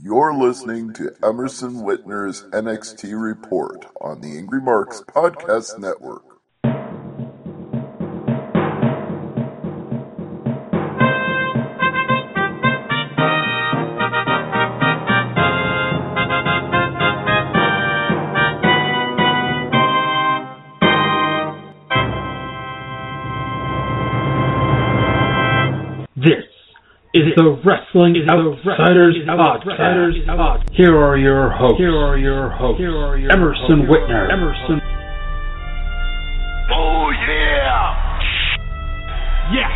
You're listening to Emerson Whitner's NXT Report on the Angry Marks Podcast Network. This is the Wrestling Outsiders Podcast. Here are your hosts. Emerson Whitner. Oh yeah! Yes!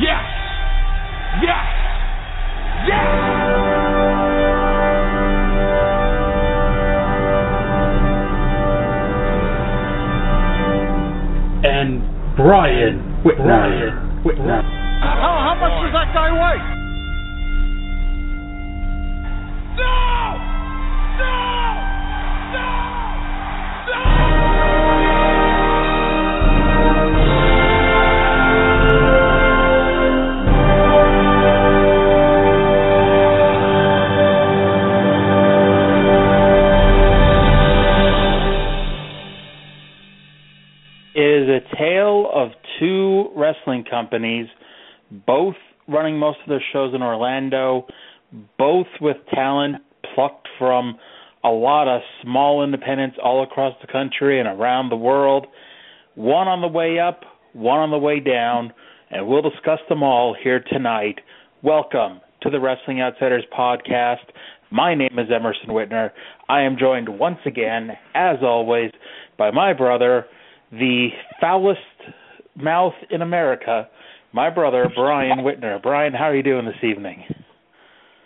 Yes! Yes! Yes! And Brian Whitner. How much does that guy weigh? No! No! No! It is a tale of two wrestling companies, both running most of their shows in Orlando, both with talent plucked from a lot of small independents all across the country and around the world. One on the way up, one on the way down, and we'll discuss them all here tonight. Welcome to the Wrestling Outsiders Podcast. My name is Emerson Whitner. I am joined once again, as always, by my brother, the foulest mouth in America, my brother, Brian Whitner. Brian, how are you doing this evening?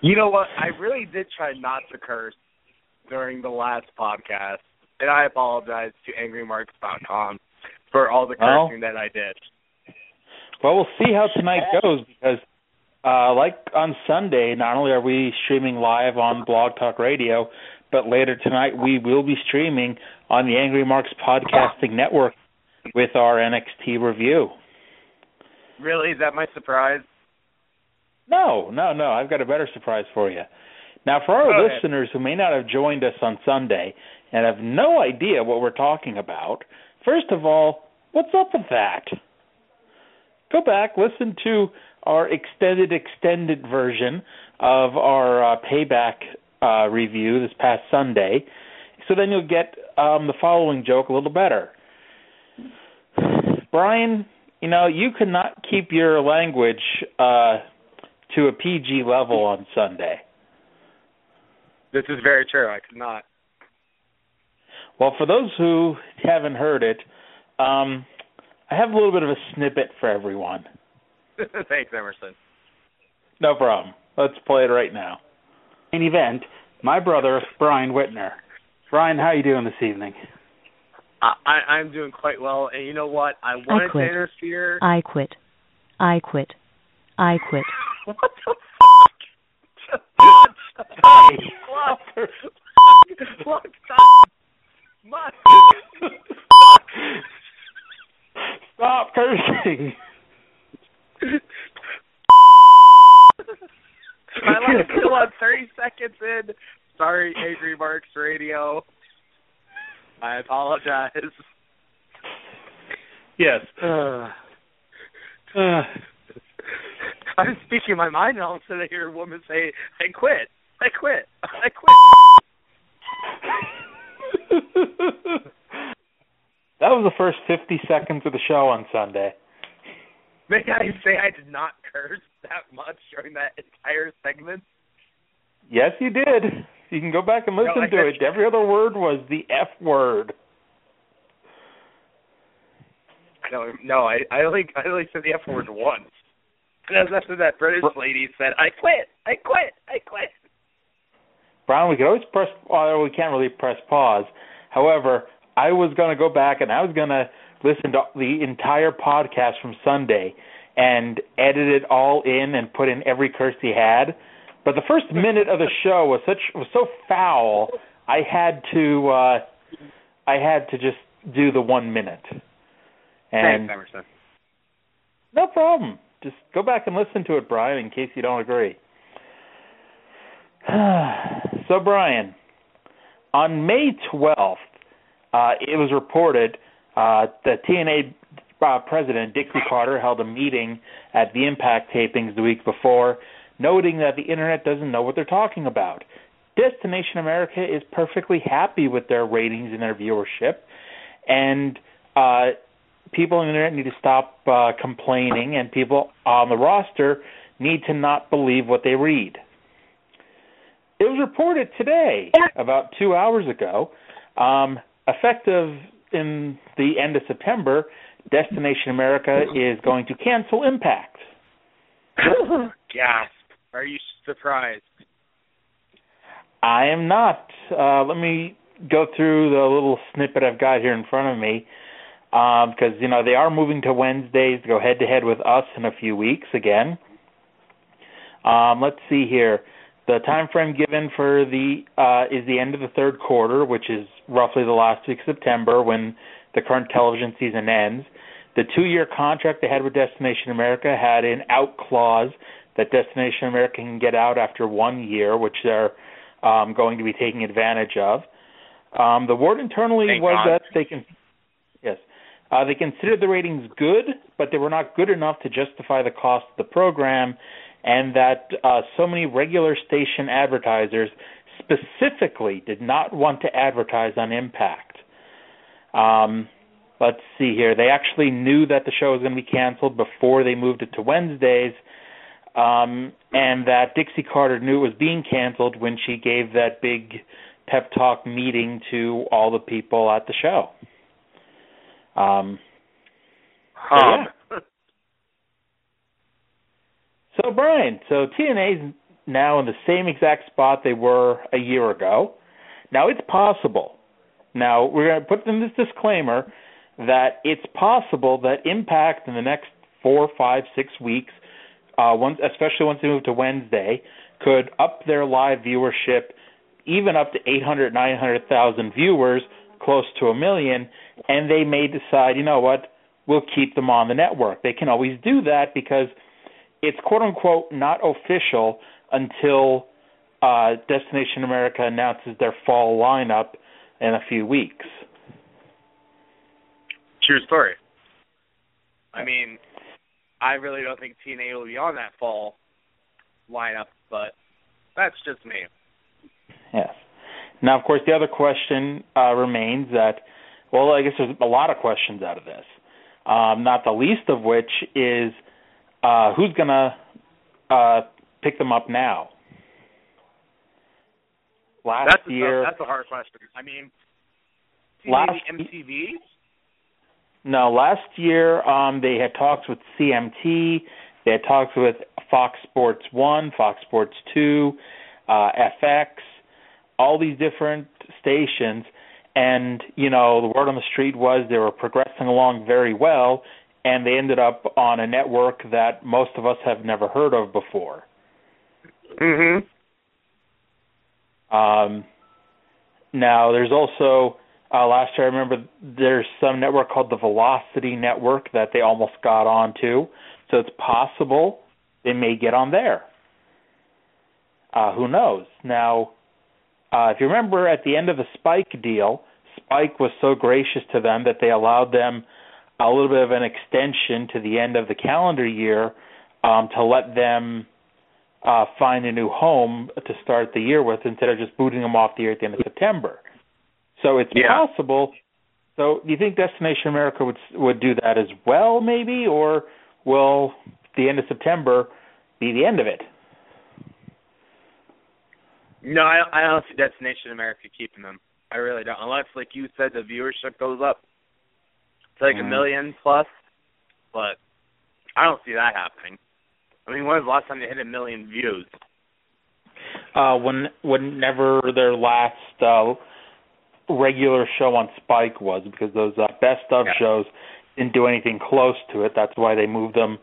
You know what? I really did try not to curse during the last podcast, and I apologize to AngryMarks.com for all the cursing that I did. Well, we'll see how tonight goes because, like on Sunday, not only are we streaming live on Blog Talk Radio, but later tonight we will be streaming on the Angry Marks Podcasting Network with our NXT review. Really? Is that my surprise? No. I've got a better surprise for you. Now, for our listeners who may not have joined us on Sunday and have no idea what we're talking about, first of all, what's up with that? Go back, listen to our extended version of our Payback review this past Sunday, so then you'll get the following joke a little better. Brian, you know, you could not keep your language to a PG level on Sunday. This is very true. I could not. Well, for those who haven't heard it, I have a little bit of a snippet for everyone. Thanks, Emerson. No problem. Let's play it right now. Main event, my brother, Brian Whitner. Brian, how are you doing this evening? I'm doing quite well, and you know what? I wanted to interfere. I quit. What the fuck? Stop cursing. My life is still on 30 seconds in. Sorry, Angry Marks Radio. I apologize. Yes. I'm speaking my mind, and all of a sudden I hear a woman say, I quit. That was the first 50 seconds of the show on Sunday. May I say I did not curse that much during that entire segment? Yes, you did. You can go back and listen to it. Every other word was the F word. No, I only said the F word once. And that's after that British lady said, I quit. Brian, we could always press, well, we can't really press pause. However, I was going to go back and I was going to listen to the entire podcast from Sunday and edit it all in and put in every curse he had. But the first minute of the show was so foul, I had to just do the 1 minute. And thanks, Emerson. No problem. Just go back and listen to it, Brian, in case you don't agree. So, Brian, on May 12th, it was reported that TNA President Dixie Carter held a meeting at the Impact tapings the week before, noting that the Internet doesn't know what they're talking about. Destination America is perfectly happy with their ratings and their viewership, and people on the Internet need to stop complaining, and people on the roster need to not believe what they read. It was reported today, about 2 hours ago, effective in the end of September, Destination America is going to cancel Impact. Gasp. Are you surprised? I am not. Let me go through the little snippet I've got here in front of me, because, they are moving to Wednesdays to go head-to-head with us in a few weeks again. Let's see here. The time frame given for is the end of the third quarter, which is roughly the last week of September when the current television season ends. The 2-year contract they had with Destination America had an out clause that Destination America can get out after 1 year, which they're going to be taking advantage of. The word internally was that they considered the ratings good, but they were not good enough to justify the cost of the program, and that so many regular station advertisers specifically did not want to advertise on Impact. Let's see here. They actually knew that the show was going to be canceled before they moved it to Wednesdays, and that Dixie Carter knew it was being canceled when she gave that big pep talk meeting to all the people at the show. So, Brian, TNA's now in the same exact spot they were a year ago. Now, it's possible. Now, we're going to put in this disclaimer that it's possible that Impact in the next 4, 5, 6 weeks, especially once they move to Wednesday, could up their live viewership even up to 800,000, 900,000 viewers, close to 1 million, and they may decide, you know what, we'll keep them on the network. They can always do that because it's quote-unquote not official until Destination America announces their fall lineup in a few weeks. True story. I mean, I really don't think TNA will be on that fall lineup, but that's just me. Yes. Now, of course, the other question remains that, well, I guess there's a lot of questions out of this, not the least of which is who's going to pick them up now? Last year... That's a hard question. I mean, MTV? No, last year they had talks with CMT, they had talks with Fox Sports 1, Fox Sports 2, FX, all these different stations, and, the word on the street was they were progressing along very well, and they ended up on a network that most of us have never heard of before. Mm-hmm. Now, there's also, last year I remember there's some network called the Velocity Network that they almost got onto, so it's possible they may get on there. Who knows? Now, if you remember at the end of the Spike deal, Spike was so gracious to them that they allowed them a little bit of an extension to the end of the calendar year to let them find a new home to start the year with instead of just booting them off the air at the end of September. So it's possible. So do you think Destination America would do that as well, maybe, or will the end of September be the end of it? No, I don't see Destination America keeping them. I really don't. Unless, like you said, the viewership goes up to like 1 million plus. But I don't see that happening. I mean, when was the last time they hit 1 million views? Whenever their last regular show on Spike was, because those best of shows didn't do anything close to it. That's why they moved them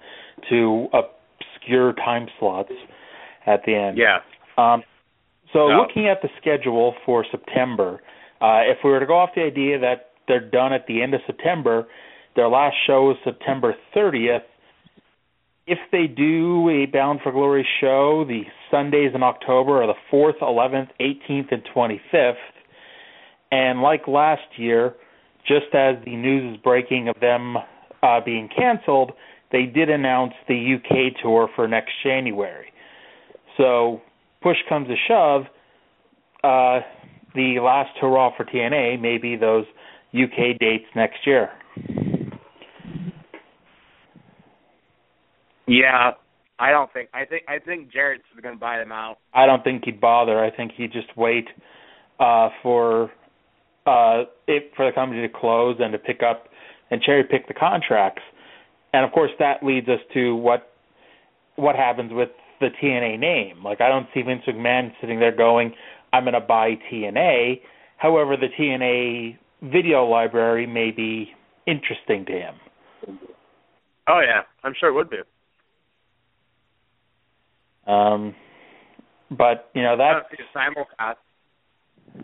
to obscure time slots at the end. Yeah. Looking at the schedule for September, if we were to go off the idea that they're done at the end of September, their last show is September 30th. If they do a Bound for Glory show the Sundays in October are the 4th, 11th, 18th, and 25th. And like last year, just as the news is breaking of them being canceled, they did announce the UK tour for next January. So, push comes to shove, the last hurrah for TNA may be those UK dates next year. Yeah, I think Jarrett's going to buy them out. I don't think he'd bother. I think he'd just wait for the company to close and to pick up and cherry pick the contracts. And of course, that leads us to what happens with the TNA name. Like, I don't see Vince McMahon sitting there going, "I'm going to buy TNA." However, the TNA video library may be interesting to him. Oh yeah, I'm sure it would be. But that's...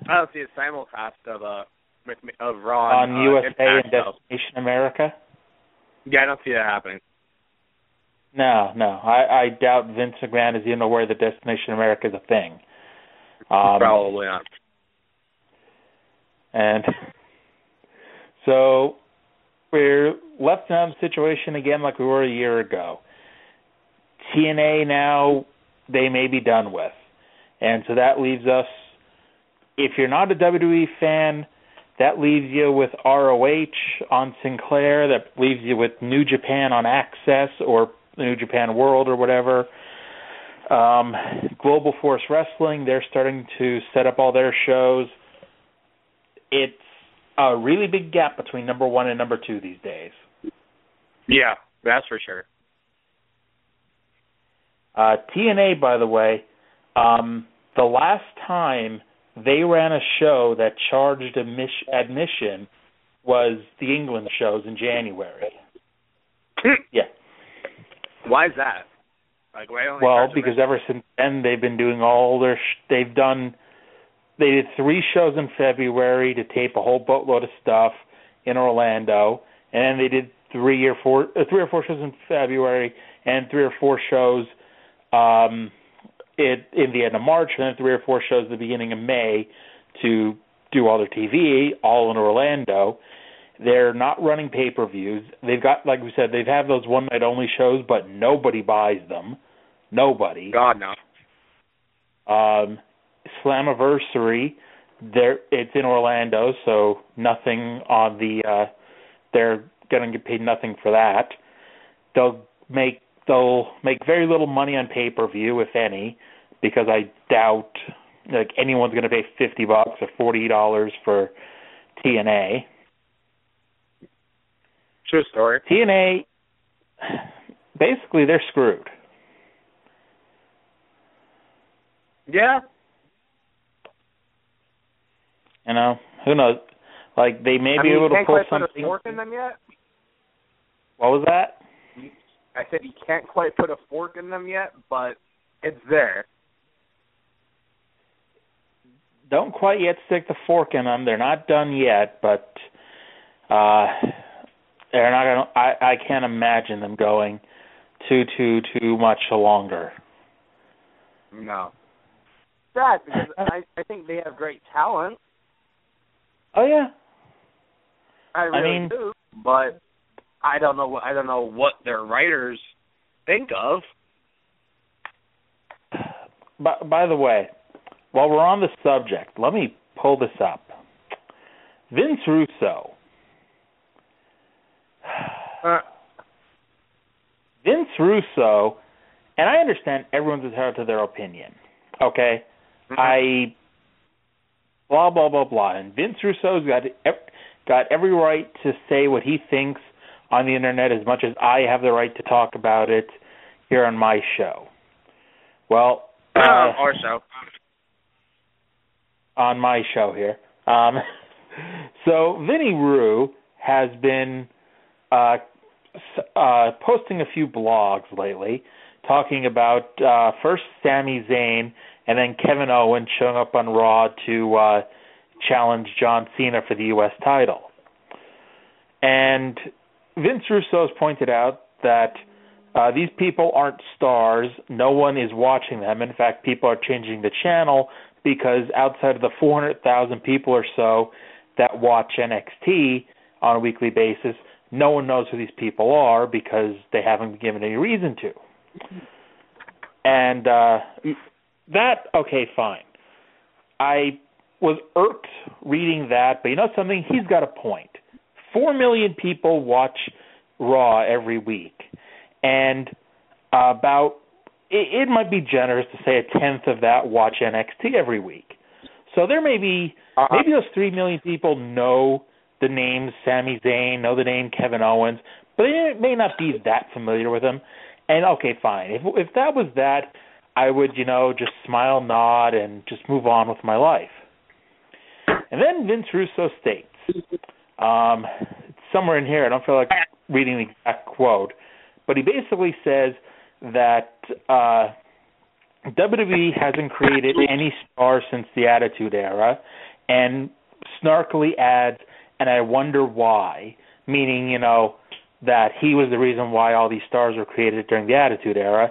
I don't see a simulcast of Raw on USA and Destination America. Yeah, I don't see that happening. No. I doubt Vince McMahon is even aware that Destination America is a thing. Probably not. And so we're left in a situation again like we were a year ago. TNA now, they may be done with. And so that leaves us, if you're not a WWE fan, that leaves you with ROH on Sinclair. That leaves you with New Japan on Access or New Japan World or whatever. Global Force Wrestling, they're starting to set up all their shows. It's a really big gap between number 1 and number 2 these days. Yeah, that's for sure. TNA, by the way, the last time they ran a show that charged admission was the England shows in January. Yeah. Why is that? Because ever since then they've been doing all their they did 3 shows in February to tape a whole boatload of stuff in Orlando, and then they did 3 or 4 shows in February and 3 or 4 shows in the end of March, and then 3 or 4 shows at the beginning of May to do all their TV, all in Orlando. They're not running pay-per-views. They've got, like we said, they've had those one-night-only shows, but nobody buys them. Nobody. God, no. Slammiversary, it's in Orlando, so nothing on the. They're going to get paid nothing for that. They'll make very little money on pay-per-view, if any, because I doubt anyone's going to pay $50 or $40 for TNA. True story. TNA, basically, they're screwed. Yeah. Who knows? They may be able to pull something. You can't quite put a fork in them yet? What was that? I said you can't quite put a fork in them yet, but it's there. Don't quite yet stick the fork in them. They're not done yet, but they're not going to. I can't imagine them going too much longer. No. Sad, because I think they have great talent. Oh yeah. I really do, but I don't know what their writers think of. By the way, while we're on the subject, let me pull this up. Vince Russo. Vince Russo, and I understand everyone's entitled to their opinion. Okay? Mm-hmm. Blah, blah, blah, blah. And Vince Russo's got every right to say what he thinks on the internet as much as I have the right to talk about it here on my show. Well, our show. On my show here. So Vinny Rue has been posting a few blogs lately talking about first Sami Zayn and then Kevin Owens showing up on Raw to challenge John Cena for the U.S. title. And Vince Russo has pointed out that These people aren't stars. No one is watching them. In fact, people are changing the channel because outside of the 400,000 people or so that watch NXT on a weekly basis, no one knows who these people are because they haven't been given any reason to. And okay, fine. I was irked reading that, but you know something? He's got a point. 4 million people watch Raw every week, and it might be generous to say a tenth of that watch NXT every week. So there may be, maybe those 3 million people know the name Sami Zayn, know the name Kevin Owens, but they may not be that familiar with them. And okay, fine. If that was that, I would, just smile, nod, and just move on with my life. And then Vince Russo states, it's somewhere in here, I don't feel like reading the exact quote, but he basically says that WWE hasn't created any stars since the Attitude Era, and snarkily adds, and I wonder why, meaning, that he was the reason why all these stars were created during the Attitude Era,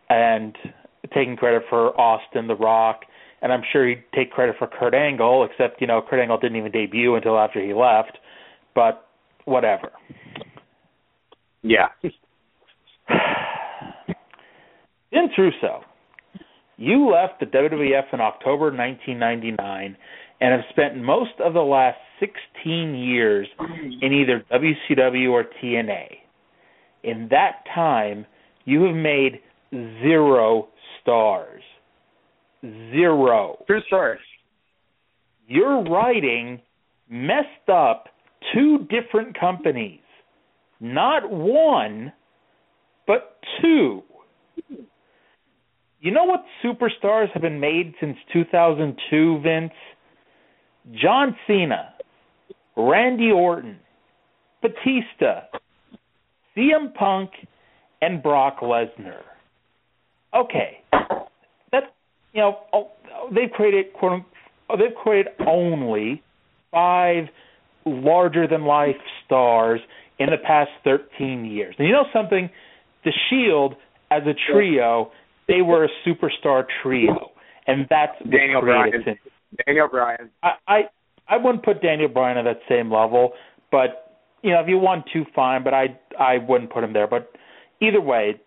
and taking credit for Austin, The Rock, and I'm sure he'd take credit for Kurt Angle, except, Kurt Angle didn't even debut until after he left, but whatever. Yeah. Vince Russo, you left the WWF in October 1999 and have spent most of the last 16 years in either WCW or TNA. In that time, you have made 0 stars. 0. True story. Your writing messed up 2 different companies. Not 1, but 2. You know what superstars have been made since 2002, Vince? John Cena, Randy Orton, Batista, CM Punk, and Brock Lesnar. Okay, that's they've created only 5 larger-than-life stars in the past 13 years. And you know something? The Shield, as a trio, they were a superstar trio, and that's Daniel Bryan. Daniel Bryan. I wouldn't put Daniel Bryan at that same level, but if you want to, fine. But I wouldn't put him there. But either way,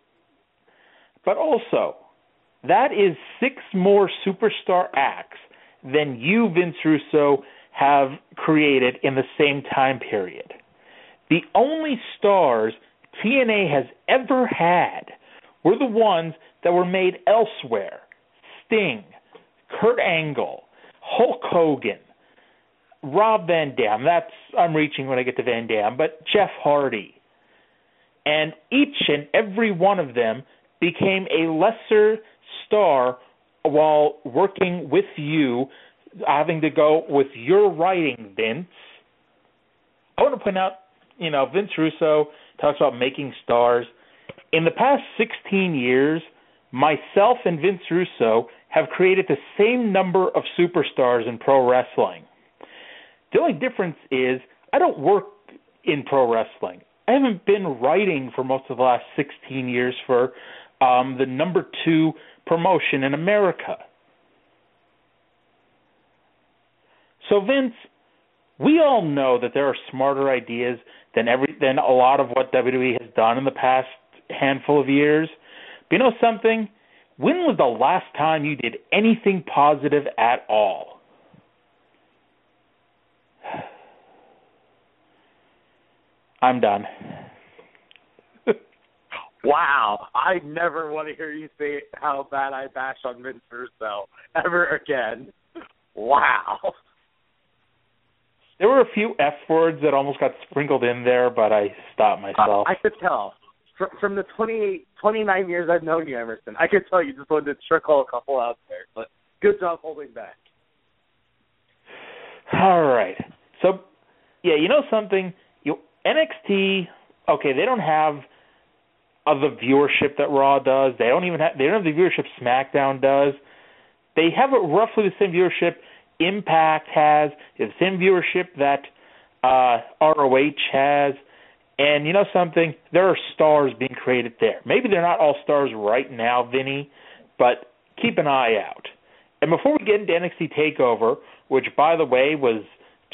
but also that is 6 more superstar acts than you, Vince Russo, have created in the same time period. The only stars TNA has ever had were the ones that were made elsewhere. Sting, Kurt Angle, Hulk Hogan, Rob Van Dam. I'm reaching when I get to Van Dam, but Jeff Hardy. And each and every one of them became a lesser star while working with you, having to go with your writing, Vince. I want to point out, Vince Russo talks about making stars. In the past 16 years, myself and Vince Russo have created the same number of superstars in pro wrestling. The only difference is I don't work in pro wrestling. I haven't been writing for most of the last 16 years for the number 2 promotion in America. So, Vince, we all know that there are smarter ideas than a lot of what WWE has done in the past handful of years. But you know something? When was the last time you did anything positive at all? I'm done. Wow. I never want to hear you say how bad I bash on Vince Russo ever again. Wow. There were a few F words that almost got sprinkled in there, but I stopped myself. I could tell. From the 29 years I've known you, Emerson, I could tell you just wanted to trickle a couple out there. But good job holding back. All right. So, yeah, you know something? NXT, okay, they don't have the viewership that Raw does. They don't have the viewership SmackDown does. They have roughly the same viewership Impact has, the same viewership that ROH has, And you know something? There are stars being created there. Maybe they're not all stars right now, Vinny, but keep an eye out. And before we get into NXT TakeOver, which, by the way, was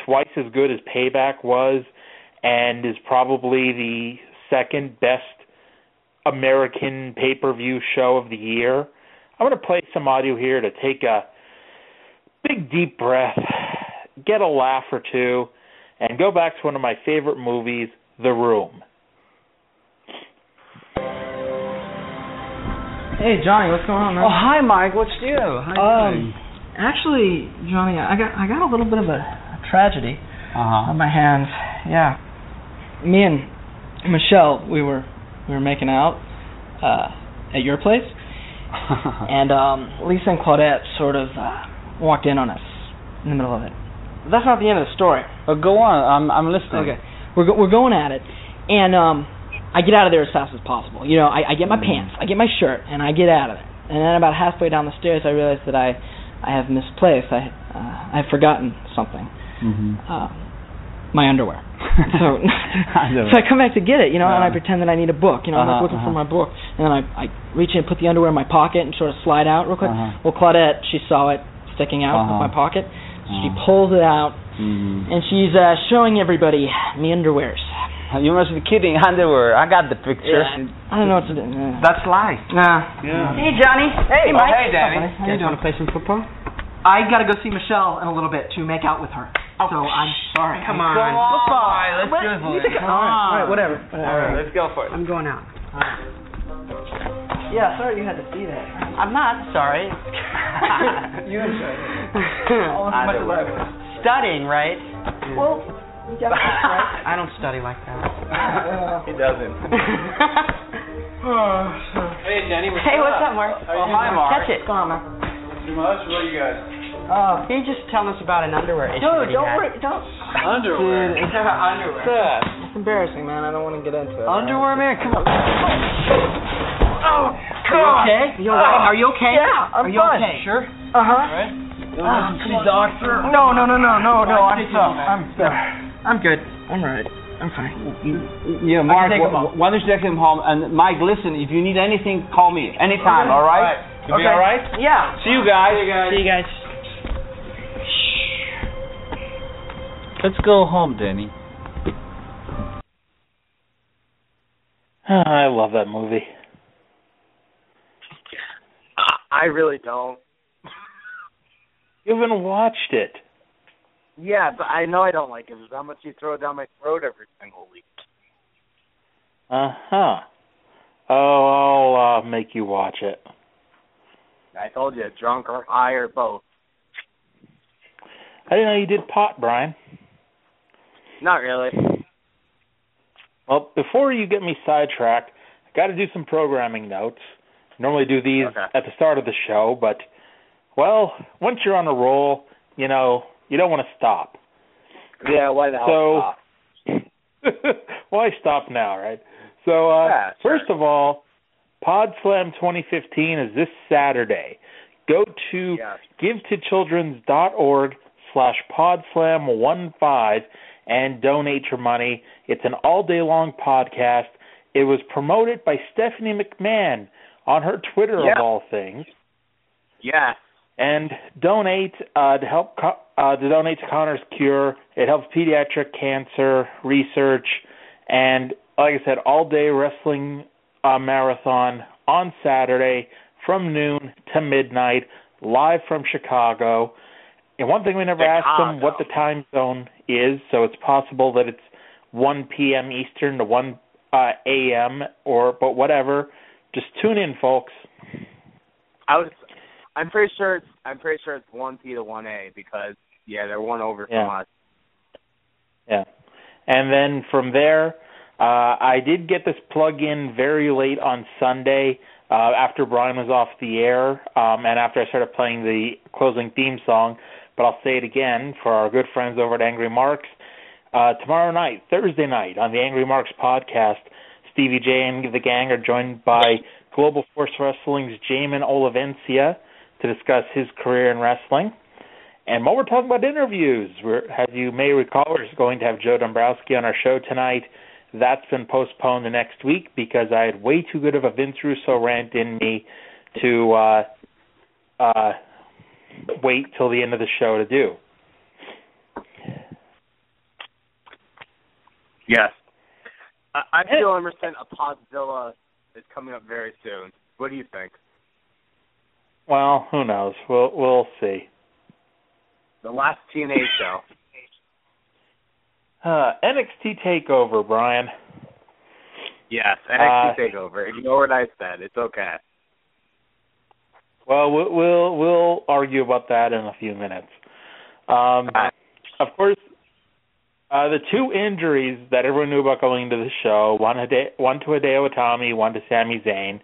twice as good as Payback was and is probably the second best American pay-per-view show of the year, I'm going to play some audio here to take a big, deep breath, get a laugh or two, and go back to one of my favorite movies, The Room. Hey, Johnny, what's going on, man? Oh, hi, Mike. What's new? How you doing? Actually, Johnny, I got a little bit of a tragedy on my hands. Yeah, me and Michelle, we were making out at your place, and Lisa and Claudette sort of walked in on us in the middle of it. But that's not the end of the story. Go on. I'm listening. Okay, we're going at it, and I get out of there as fast as possible. You know, I get my pants, I get my shirt, and I get out of it. And then about halfway down the stairs, I realize that I have misplaced. I've forgotten something. My underwear. So I come back to get it, you know, and I pretend that I need a book. You know, I'm like looking for my book, and then I reach in and put the underwear in my pocket and sort of slide out real quick. Well, Claudette, she saw it sticking out of my pocket. So she pulls it out, and she's showing everybody me underwears. You must be kidding. Underwear. I got the picture. Yeah, I don't know what to do. That's life. Nah. Yeah. Hey, Johnny. Hey, Mike. Hey, Danny. How you doing? Want to play some football? I got to go see Michelle in a little bit to make out with her. Oh, so I'm sorry. Come on. Football. All right, let's do it. All right, whatever. All right, let's go for it. I'm going out. All right. Yeah, sorry you had to see that. I'm not sorry. You enjoyed it. Almost as much as I was. Studying, right? Well, you got that right. I don't study like that. He doesn't. Hey, Jenny. What's up, Mark? Hi, Mark. Catch it. Go on, Mark. Too much? What are you guys? Can you just tell us about an underwear issue? Dude, don't. Underwear? Dude, underwear. It's embarrassing, man. I don't want to get into it. Underwear, man? Come on. Oh, God. Are you okay? Are you okay? Yeah, I'm fine. Are you okay? Sure? All right. See doctor? No. I'm good. I'm right. I'm fine. Yeah, Mark, why don't you take him home? And Mike, listen, if you need anything, call me anytime, all right? You be all right? Yeah. See you guys. See you guys. Let's go home, Danny. I love that movie. I really don't. You haven't watched it. Yeah, but I know I don't like it. It's how much you throw it down my throat every single week. Oh, I'll make you watch it. I told you, drunk or high or both. I didn't know you did pot, Brian. Not really. Well, before you get me sidetracked, I got to do some programming notes. I normally do these at the start of the show, but, well, once you're on a roll, you know, you don't want to stop. Yeah, why the hell stop? Why stop now, right? So, first of all, PodSlam 2015 is this Saturday. Go to givetochildrens.org/PodSlam15 and donate your money. It's an all-day-long podcast. It was promoted by Stephanie McMahon on her Twitter, of all things. Yes. And donate to help donate to Connor's Cure. It helps pediatric cancer research. And like I said, all-day wrestling marathon on Saturday from noon to midnight, live from Chicago. And one thing we never asked them what the time zone is, so it's possible that it's 1 p.m. Eastern to 1 a.m. but whatever. Just tune in, folks. I'm pretty sure it's 1 P to 1 A because they're one over from us. Yeah. And then from there, I did get this plug in very late on Sunday after Brian was off the air and after I started playing the closing theme song. But I'll say it again for our good friends over at Angry Marks. Tomorrow night, Thursday night, on the Angry Marks podcast, Stevie J and the gang are joined by Global Force Wrestling's Jamin Olivencia to discuss his career in wrestling. And while we're talking about interviews, as you may recall, we're going to have Joe Dombrowski on our show tonight. that's been postponed to next week because I had way too good of a Vince Russo rant in me to wait till the end of the show to do. Yes. I feel, Emerson, a Podzilla is coming up very soon. What do you think? Well, who knows? We'll see. The last TNA show. NXT TakeOver, Brian. Yes, NXT TakeOver. Ignore what I said. It's okay. Well, we'll argue about that in a few minutes. Of course, the two injuries that everyone knew about going into the show, one to Hideo Itami, one to Sami Zayn.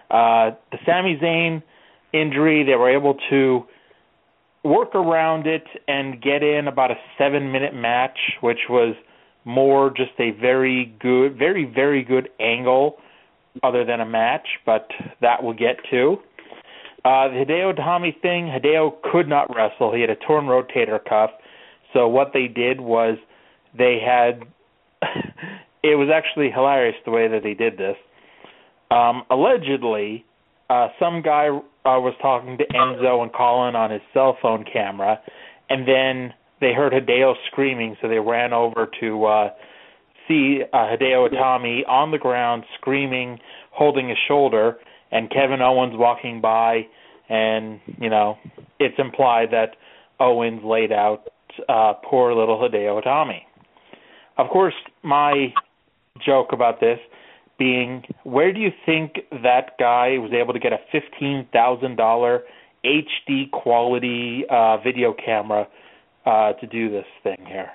The Sami Zayn injury, they were able to work around it and get in about a 7-minute match, which was more just a very, very good angle other than a match, but that we'll get to. The Hideo Itami thing, Hideo could not wrestle. He had a torn rotator cuff. So what they did was they had it was actually hilarious the way that they did this. Allegedly, some guy was talking to Enzo and Colin on his cell phone camera, and then they heard Hideo screaming, so they ran over to see Hideo Itami on the ground screaming, holding his shoulder, and Kevin Owens walking by, and, it's implied that Owens laid out poor little Hideo Itami. Of course, my joke about this being, where do you think that guy was able to get a $15,000 HD quality video camera to do this thing here?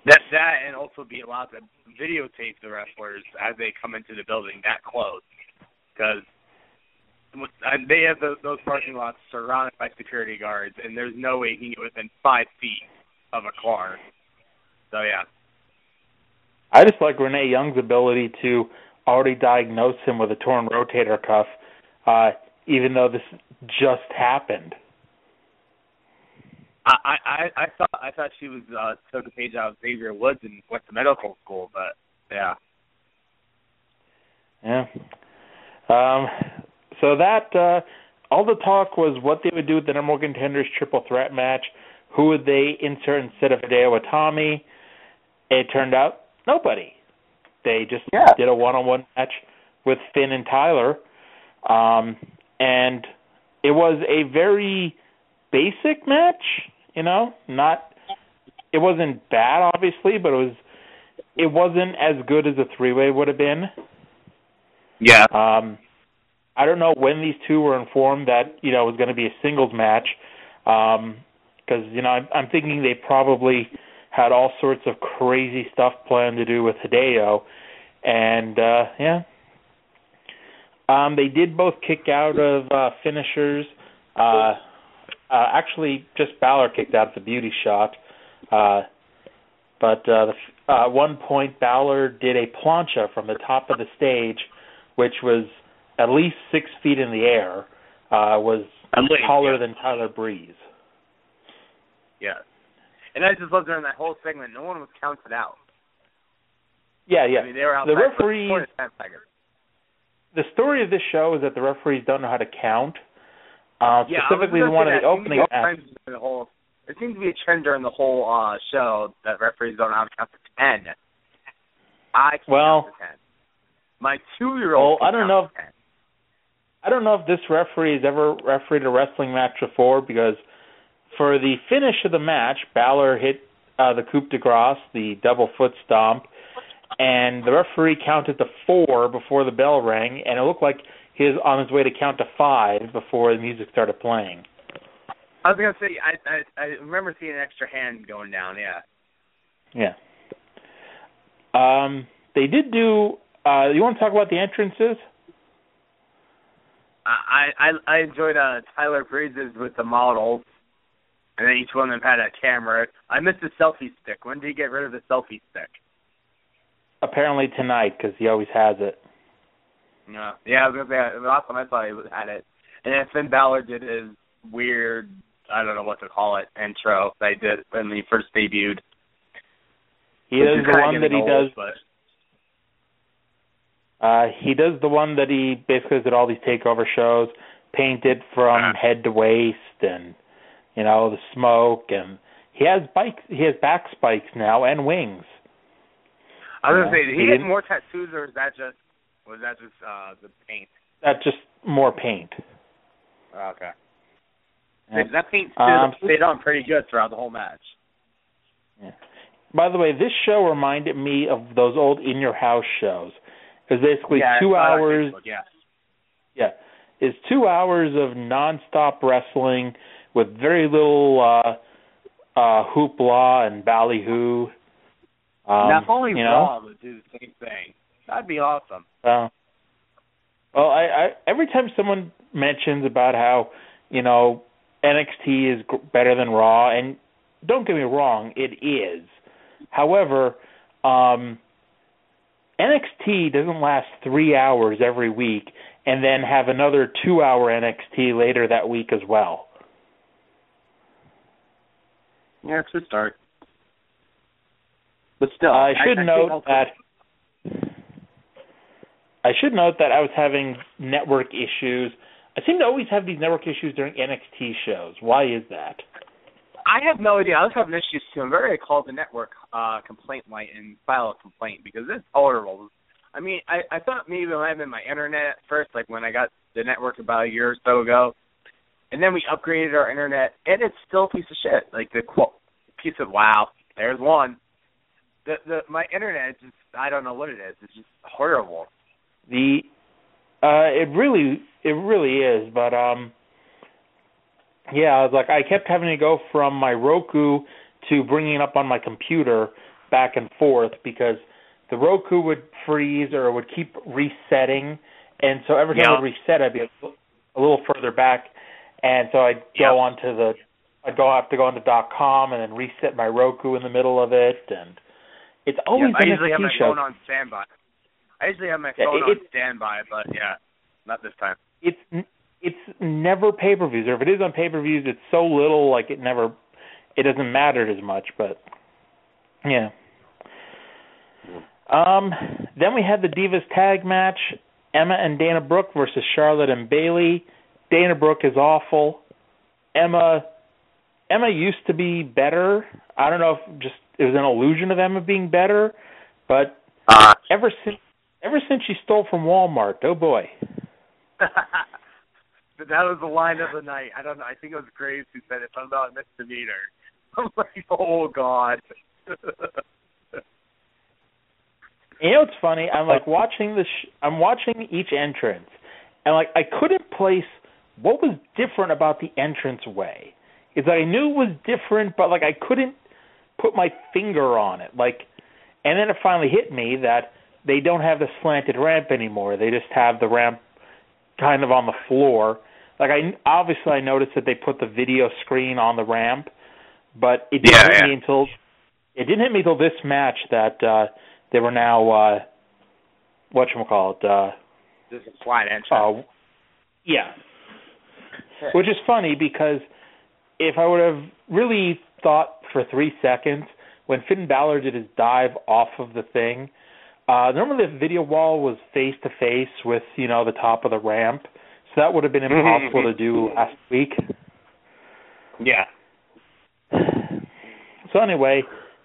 That and also be allowed to videotape the wrestlers as they come into the building that close, because they have those parking lots surrounded by security guards, and there's no way you can get within 5 feet of a car. So yeah. I just like Renee Young's ability to already diagnose him with a torn rotator cuff, even though this just happened. I thought she was took a page out of Xavier Woods and went to medical school, but yeah. Yeah. So that all the talk was what they would do with the number one contenders triple threat match. Who would they insert instead of Hideo Itami? It turned out nobody. They just did a one-on-one match with Finn and Tyler, and it was a very basic match. It wasn't bad, obviously, but it wasn't as good as a three-way would have been. Yeah. I don't know when these two were informed that it was going to be a singles match, because I'm thinking they probably had all sorts of crazy stuff planned to do with Hideo, and they did both kick out of finishers. Actually, just Balor kicked out the beauty shot, but at one point Balor did a plancha from the top of the stage, which was at least 6 feet in the air, was taller than Tyler Breeze. Yeah. And I just loved during that whole segment, no one was counted out. Yeah. I mean, they were outside the referees. For 10 seconds. The story of this show is that the referees don't know how to count. Specifically, the one in the opening match. It seems to be a trend during the whole show that referees don't know how to count to 10. I can count to 10. My 2-year-old. I don't know. I don't know if this referee has ever refereed a wrestling match before, because for the finish of the match, Balor hit the coup de grace, the double foot stomp, and the referee counted to 4 before the bell rang, and it looked like he was on his way to count to 5 before the music started playing. I was going to say, I remember seeing an extra hand going down, yeah. Yeah. They did do, you want to talk about the entrances? I enjoyed Tyler Breeze's with the models, and then each one of them had a camera. I missed the selfie stick. When did he get rid of the selfie stick? Apparently tonight, because he always has it. No. Yeah, I was going to say, the last time I saw he had it. And then Finn Balor did his weird, I don't know what to call it, intro that he did when he first debuted. He does the one that he does. He does the one that he basically did all these takeover shows, painted from head to waist, and the smoke, and he has back spikes now and wings. I was gonna say, did he get more tattoos, or was that just the paint? That's just more paint. Okay. That paint stayed on pretty good throughout the whole match. Yeah. By the way, this show reminded me of those old In Your House shows. It was basically 2 hours. Yeah. It's 2 hours of nonstop wrestling with very little hoopla and ballyhoo. Now, if only Raw would do the same thing, that'd be awesome. Well, I every time someone mentions about how NXT is better than Raw, and don't get me wrong, it is. However, NXT doesn't last 3 hours every week and then have another 2-hour NXT later that week as well. Yeah, it's a start. But still, I should note that I was having network issues. I seem to always have these network issues during NXT shows. Why is that? I have no idea. I was having issues too. I'm ready to call the network complaint line and file a complaint because it's horrible. I mean, I thought maybe it might have been my internet at first, like when I got the network about a year or so ago. And then we upgraded our internet, and it's still a piece of shit. Like the piece of, wow, there's one. My internet is just, I don't know what it is. It's just horrible. It really is, but yeah, like I kept having to go from my Roku to bringing it up on my computer back and forth because the Roku would freeze or it would keep resetting, and so every time I would reset, I'd be a little further back, and so I'd go have to go onto .com and then reset my Roku in the middle of it, and it's always I usually have my phone on standby. On standby, but not this time. It's never pay-per-views, or if it is on pay-per-views, it's so little, like it doesn't matter as much, but yeah. Then we had the Divas tag match, Emma and Dana Brooke versus Charlotte and Bayley. Dana Brooke is awful. Emma used to be better. I don't know if it was an illusion of Emma being better, but ever since she stole from Walmart, oh boy. That was the line of the night. I don't know. I think it was Graves who said it. I'm not a misdemeanor. I'm like, oh God. You know what's funny? I'm like watching I'm watching each entrance, and like I couldn't place what was different about the entrance way. It's like I knew it was different, but like I couldn't put my finger on it. Like, and then it finally hit me that they don't have the slanted ramp anymore. They just have the ramp kind of on the floor. Like I noticed that they put the video screen on the ramp, but it didn't hit me until this match that they were now whatchamacallit. This is a slide entrance. Yeah. Which is funny because if I would have really thought for 3 seconds when Finn Balor did his dive off of the thing, normally the video wall was face to face with the top of the ramp. So that would have been impossible to do last week. Yeah. So anyway,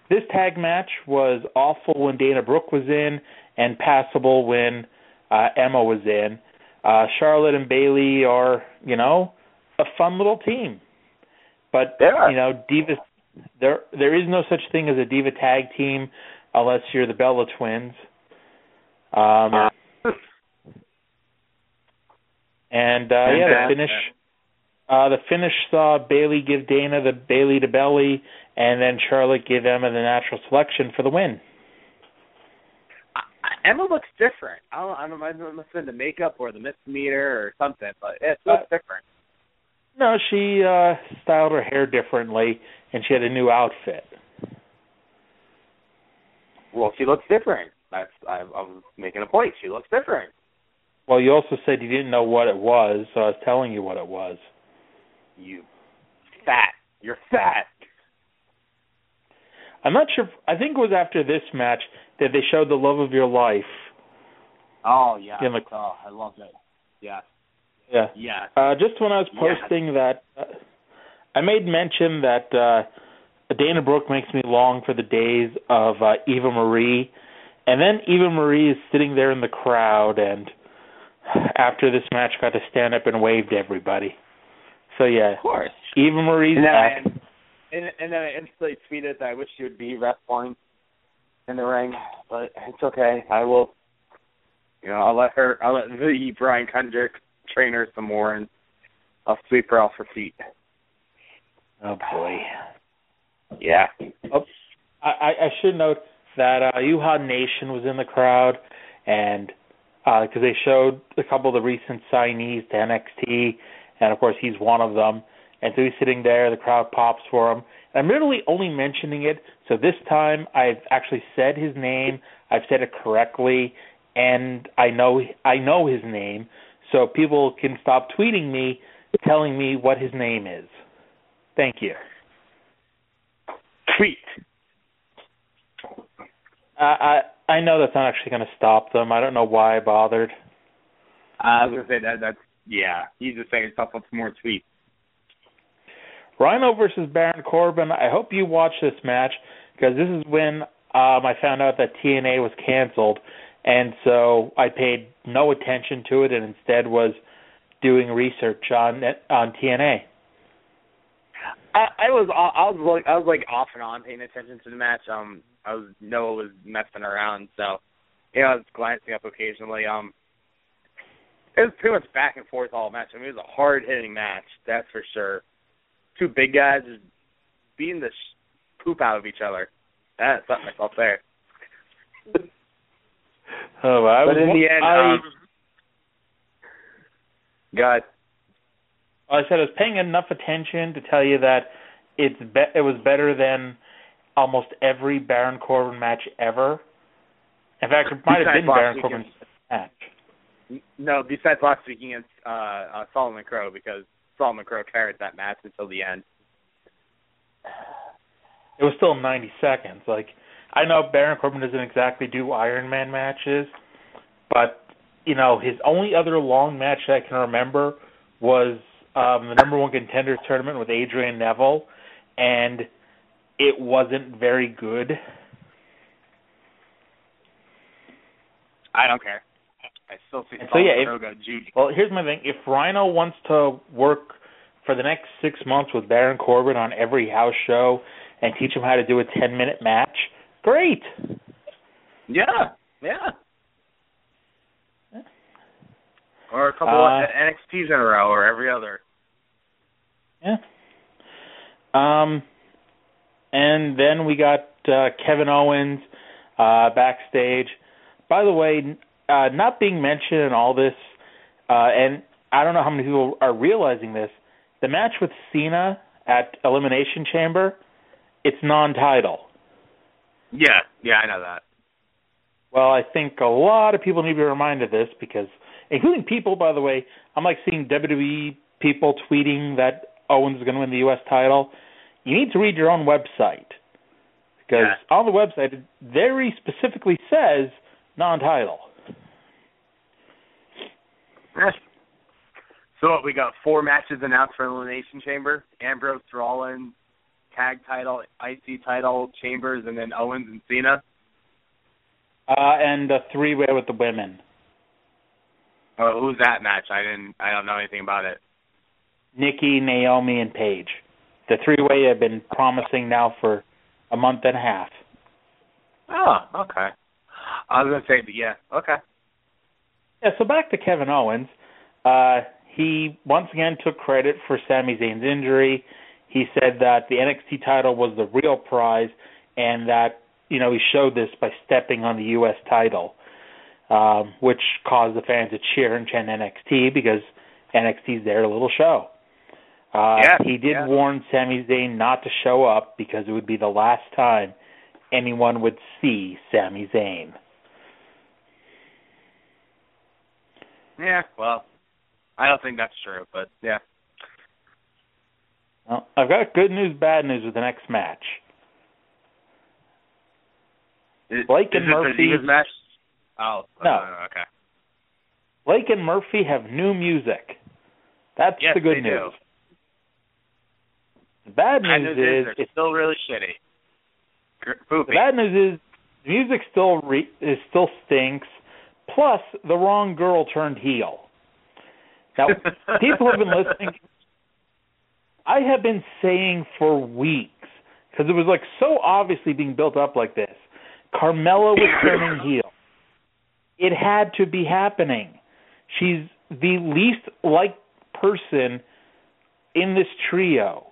this tag match was awful when Dana Brooke was in and passable when Emma was in. Charlotte and Bayley are, a fun little team. But, Divas, there is no such thing as a Diva tag team unless you're the Bella Twins. The finish saw Bayley give Dana the Bayley to belly, and then Charlotte give Emma the natural selection for the win. Emma looks different. I don't know if it must have been the makeup or the misdemeanor or something, but it looks different. No, she styled her hair differently, and she had a new outfit. Well, she looks different. I'm making a point. She looks different. Well, you also said you didn't know what it was, so I was telling you what it was. You fat. You're fat. I'm not sure. I think it was after this match that they showed the love of your life. Oh, yeah. In the, I love it. Yeah. Yeah. Yeah. Just when I was posting that, I made mention that Dana Brooke makes me long for the days of Eva Marie. And then Eva Marie is sitting there in the crowd, and after this match got to stand up and wave to everybody. So, yeah. Of course. Eva Marie's back. And then I instantly tweeted that I wish she would be wrestling in the ring, but it's okay. I will, I'll let the Brian Kendrick train her some more, and I'll sweep her off her feet. Oh, boy. Yeah. Oh, I should note that Yuha Nation was in the crowd, and because they showed a couple of the recent signees to NXT, and of course he's one of them. And so he's sitting there, the crowd pops for him. And I'm literally only mentioning it, so this time I've actually said his name, I've said it correctly, and I know his name, so people can stop tweeting me, telling me what his name is. Thank you. Tweet. I know that's not actually going to stop them. I don't know why I bothered. I was going to say that's he's just saying stuff with more tweets. Rhino versus Baron Corbin. I hope you watch this match, because this is when I found out that TNA was canceled, and so I paid no attention to it and instead was doing research on TNA. I was off and on paying attention to the match. Noah was messing around, so I was glancing up occasionally. It was pretty much back and forth all match. I mean, it was a hard hitting match, that's for sure. Two big guys just beating the poop out of each other. That's something myself there. But in the end, God. I said I was paying enough attention to tell you that it was better than almost every Baron Corbin match ever. In fact, it might have been Baron Corbin's match. No, besides last week against Solomon Crowe, because Solomon Crowe carried that match until the end. It was still 90 seconds. Like, I know Baron Corbin doesn't exactly do Iron Man matches, but, his only other long match that I can remember was the number one contenders tournament with Adrian Neville, and it wasn't very good. I don't care. I still see Solomon Crowe Judy. Well, here's my thing. If Rhino wants to work for the next 6 months with Baron Corbin on every house show and teach him how to do a 10-minute match, great. Yeah. Or a couple of NXTs in a row, or every other. Yeah. And then we got Kevin Owens backstage. By the way, not being mentioned in all this, and I don't know how many people are realizing this, the match with Cena at Elimination Chamber, it's non-title. Yeah, I know that. Well, I think a lot of people need to be reminded of this, because, including people, by the way, I'm like seeing WWE people tweeting that Owens is going to win the U.S. title. You need to read your own website, because on the website it very specifically says non-title. So what, we got 4 matches announced for Elimination Chamber: Ambrose, Rollins, tag title, IC title, Chambers, and then Owens and Cena. And a 3-way with the women. Oh, who's that match? I don't know anything about it. Nikki, Naomi, and Paige. The 3-way I've been promising now for a month and a half. Oh, okay. I was going to say, but yeah, okay. Yeah, so back to Kevin Owens. He once again took credit for Sami Zayn's injury. He said that the NXT title was the real prize, and that, he showed this by stepping on the U.S. title, which caused the fans to cheer and chant NXT, because NXT's their little show. He did warn Sami Zayn not to show up, because it would be the last time anyone would see Sami Zayn. Yeah, well, I don't think that's true, but yeah. Well, I've got good news, bad news with the next match. Blake and Murphy. Is it the match? Oh, no. Okay. Blake and Murphy have new music. That's the good news. The bad news is it's still really shitty. The bad news is the music still stinks. Plus, the wrong girl turned heel. Now, people have been listening. I have been saying for weeks, because it was like so obviously being built up like this, Carmella was turning heel. It had to be happening. She's the least liked person in this trio.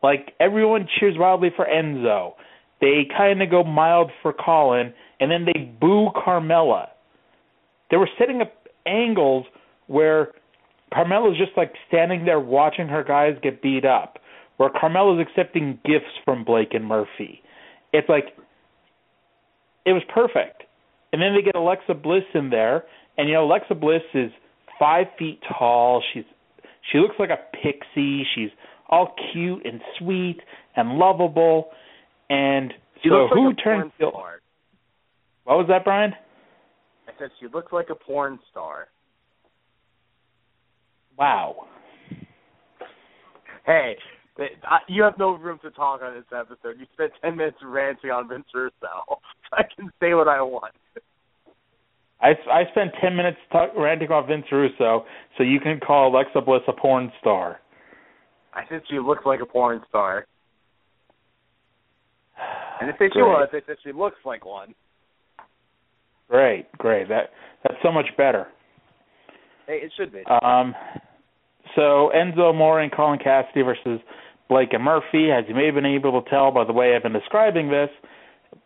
Like, everyone cheers wildly for Enzo. They kind of go mild for Colin, and then they boo Carmella. They were setting up angles where Carmella's just like standing there watching her guys get beat up, where Carmella's accepting gifts from Blake and Murphy. It's like, it was perfect. And then they get Alexa Bliss in there, and Alexa Bliss is 5 feet tall. She looks like a pixie. She's all cute and sweet and lovable. And so who turned heel? What was that, Brian? I said she looks like a porn star. Wow. Hey, you have no room to talk on this episode. You spent 10 minutes ranting on Vince Russo. I can say what I want. I spent 10 minutes ranting on Vince Russo, so you can call Alexa Bliss a porn star. I said she looks like a porn star. And if she was, I said she looks like one. Great. That's so much better. Hey, it should be. So Enzo Amore and Colin Cassidy versus Blake and Murphy. As you may have been able to tell by the way I've been describing this,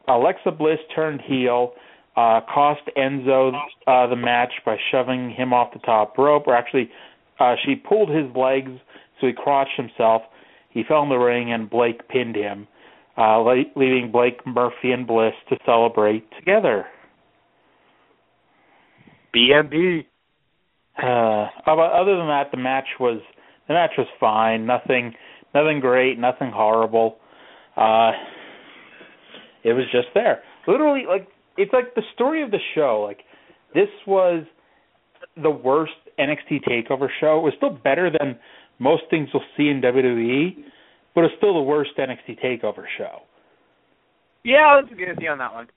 Alexa Bliss turned heel, cost Enzo the match by shoving him off the top rope. Or actually, she pulled his legs, so he crotched himself. He fell in the ring, and Blake pinned him, leaving Blake, Murphy, and Bliss to celebrate together. BMB. Other than that, the match was fine. Nothing great, nothing horrible. It was just there. Literally, like, it's like the story of the show. Like, this was the worst NXT TakeOver show. It was still better than most things you'll see in WWE, but it's still the worst NXT TakeOver show. Yeah, I was going to see on that one.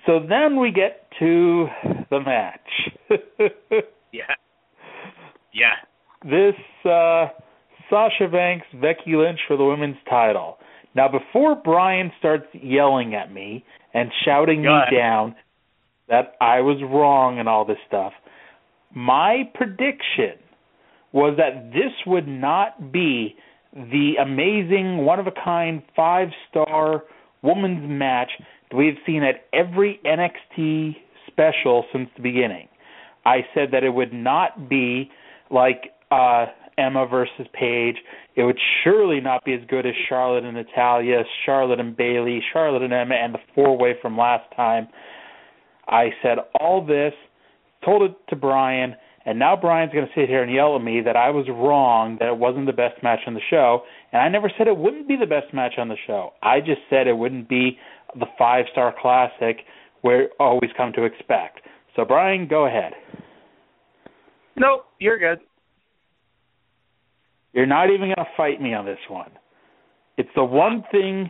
So then we get to the match. Yeah. This Sasha Banks, Becky Lynch for the women's title. Now, before Brian starts yelling at me and shouting me down that I was wrong and all this stuff, my prediction was that this would not be the amazing, one-of-a-kind, 5-star women's match that we've seen at every NXT special since the beginning. I said that it would not be like Emma versus Paige. It would surely not be as good as Charlotte and Natalya, Charlotte and Bayley, Charlotte and Emma, and the 4-way from last time. I said all this, told it to Brian, and now Brian's going to sit here and yell at me that I was wrong, that it wasn't the best match on the show. And I never said it wouldn't be the best match on the show. I just said it wouldn't be the 5-star classic we're always come to expect. So, Brian, go ahead. Nope, you're good. You're not even going to fight me on this one. It's the one thing.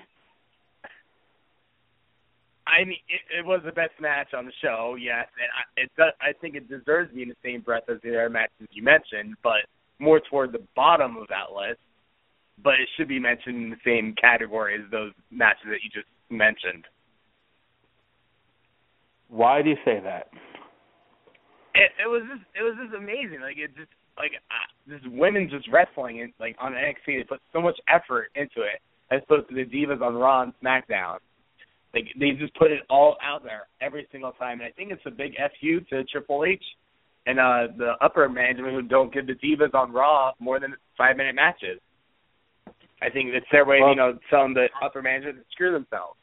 I mean, it was the best match on the show, yes, and I think it deserves to be in the same breath as the other matches you mentioned, but more toward the bottom of that list. But it should be mentioned in the same category as those matches that you just mentioned. Why do you say that? It was just amazing. Like, it just this women just wrestling and like on NXT, they put so much effort into it as opposed to the divas on Raw and SmackDown. Like, they just put it all out there every single time. And I think it's a big FU to Triple H and the upper management who don't give the divas on Raw more than 5-minute matches. I think it's their way, telling the upper management to screw themselves.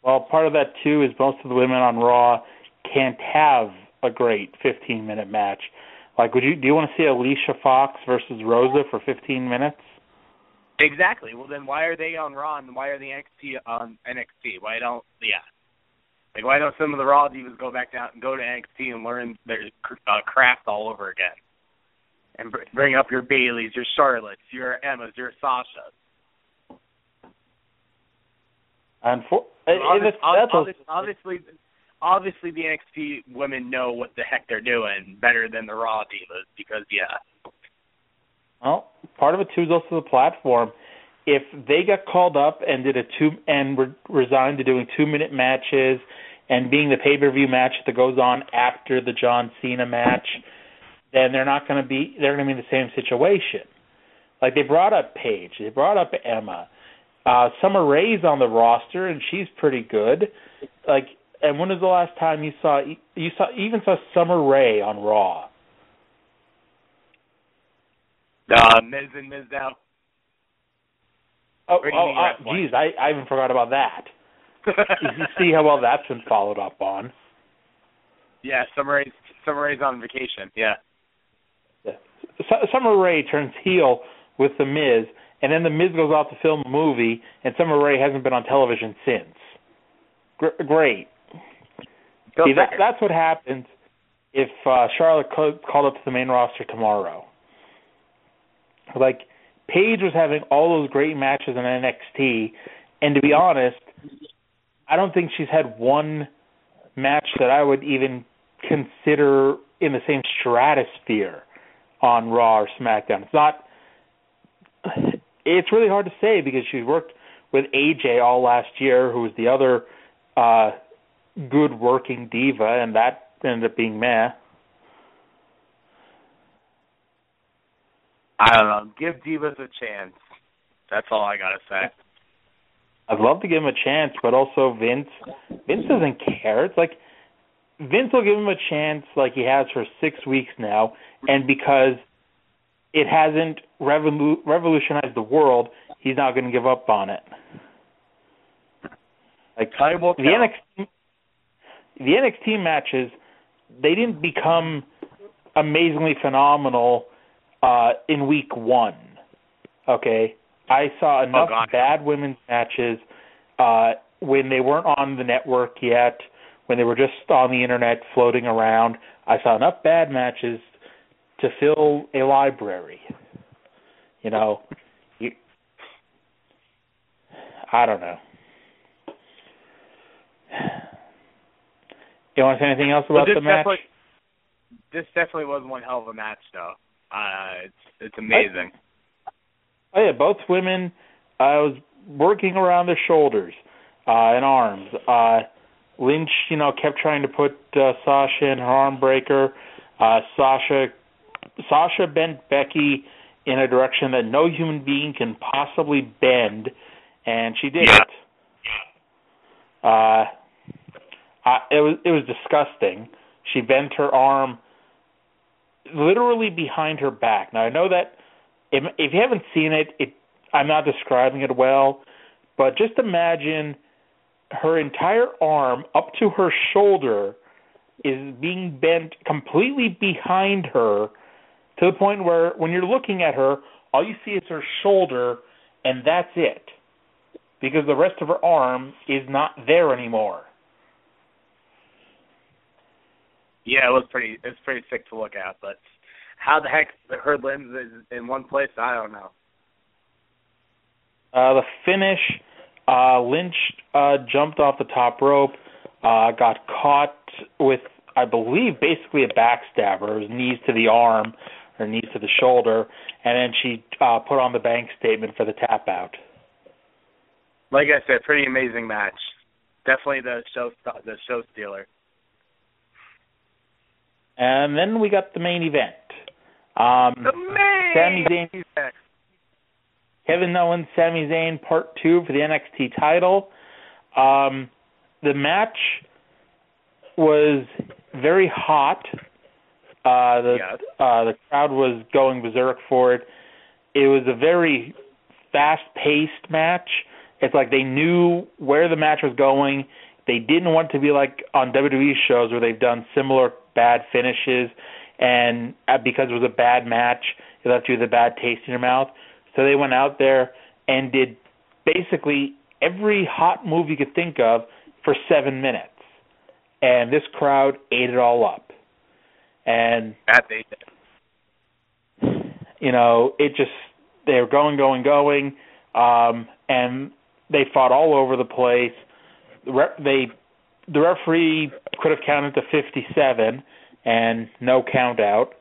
Well, part of that, too, is most of the women on Raw can't have a great 15-minute match. Like, do you want to see Alicia Fox versus Rosa for 15 minutes? Exactly. Well, then why are they on Raw and why are the NXT on NXT? Why don't? Yeah. Like, why don't some of the Raw divas go back down and go to NXT and learn their craft all over again? And bring up your Baileys, your Charlottes, your Emmas, your Sashas. Obviously, the NXT women know what the heck they're doing better than the Raw divas because, Well, part of it too is also the platform. If they got called up and resigned to doing 2-minute matches and being the pay-per-view match that goes on after the John Cena match, then they're going to be in the same situation. Like, they brought up Paige, they brought up Emma. Summer Rae's on the roster and she's pretty good. Like, and when was the last time you saw Summer Rae on Raw? Miz and Miz now. Geez, I even forgot about that. You see how well that's been followed up on. Yeah, Summer Rae's on vacation, yeah. Summer Rae turns heel with The Miz, and then The Miz goes off to film a movie, and Summer Rae hasn't been on television since. Great. See, that's what happens if Charlotte called up to the main roster tomorrow. Like, Paige was having all those great matches in NXT, and to be honest, I don't think she's had one match that I would even consider in the same stratosphere on Raw or SmackDown. It's really hard to say because she's worked with AJ all last year, who was the other good working diva, and that ended up being meh. I don't know. Give divas a chance. That's all I gotta say. I'd love to give him a chance, but also Vince doesn't care. It's like Vince will give him a chance like he has for 6 weeks now, and because it hasn't revolutionized the world, he's not going to give up on it. Like the NXT matches, they didn't become amazingly phenomenal in week 1. Okay, I saw enough bad women's matches when they weren't on the network yet, when they were just on the internet floating around. I saw enough bad matches to fill a library. I don't know. You want to say anything else about the match? This definitely was one hell of a match, though. It's amazing. Oh yeah, both women was working around their shoulders and arms. Lynch, kept trying to put Sasha in her arm breaker. Sasha bent Becky in a direction that no human being can possibly bend, and she did it. It was disgusting. She bent her arm literally behind her back. Now, I know that if you haven't seen it, I'm not describing it well, but just imagine her entire arm up to her shoulder is being bent completely behind her to the point where when you're looking at her, all you see is her shoulder, and that's it, because the rest of her arm is not there anymore. Yeah, it was pretty sick to look at, but how the heck her limbs is in one place, I don't know. The finish, Lynch jumped off the top rope, got caught with, I believe, basically a backstabber, his knees to the arm, or knees to the shoulder, and then she put on the bank statement for the tap out. Like I said, pretty amazing match. Definitely the show stealer. And then we got the main event. Sami Zayn, Kevin Owens, Sami Zayn, Part 2 for the NXT title. The match was very hot. The crowd was going berserk for it. It was a very fast-paced match. It's like they knew where the match was going. They didn't want to be like on WWE shows where they've done similar bad finishes, and because it was a bad match, it left you with a bad taste in your mouth. So they went out there and did basically every hot move you could think of for 7 minutes. and this crowd ate it all up. And that they did. They were going, and they fought all over the place. The referee could have counted to 57 and no count out.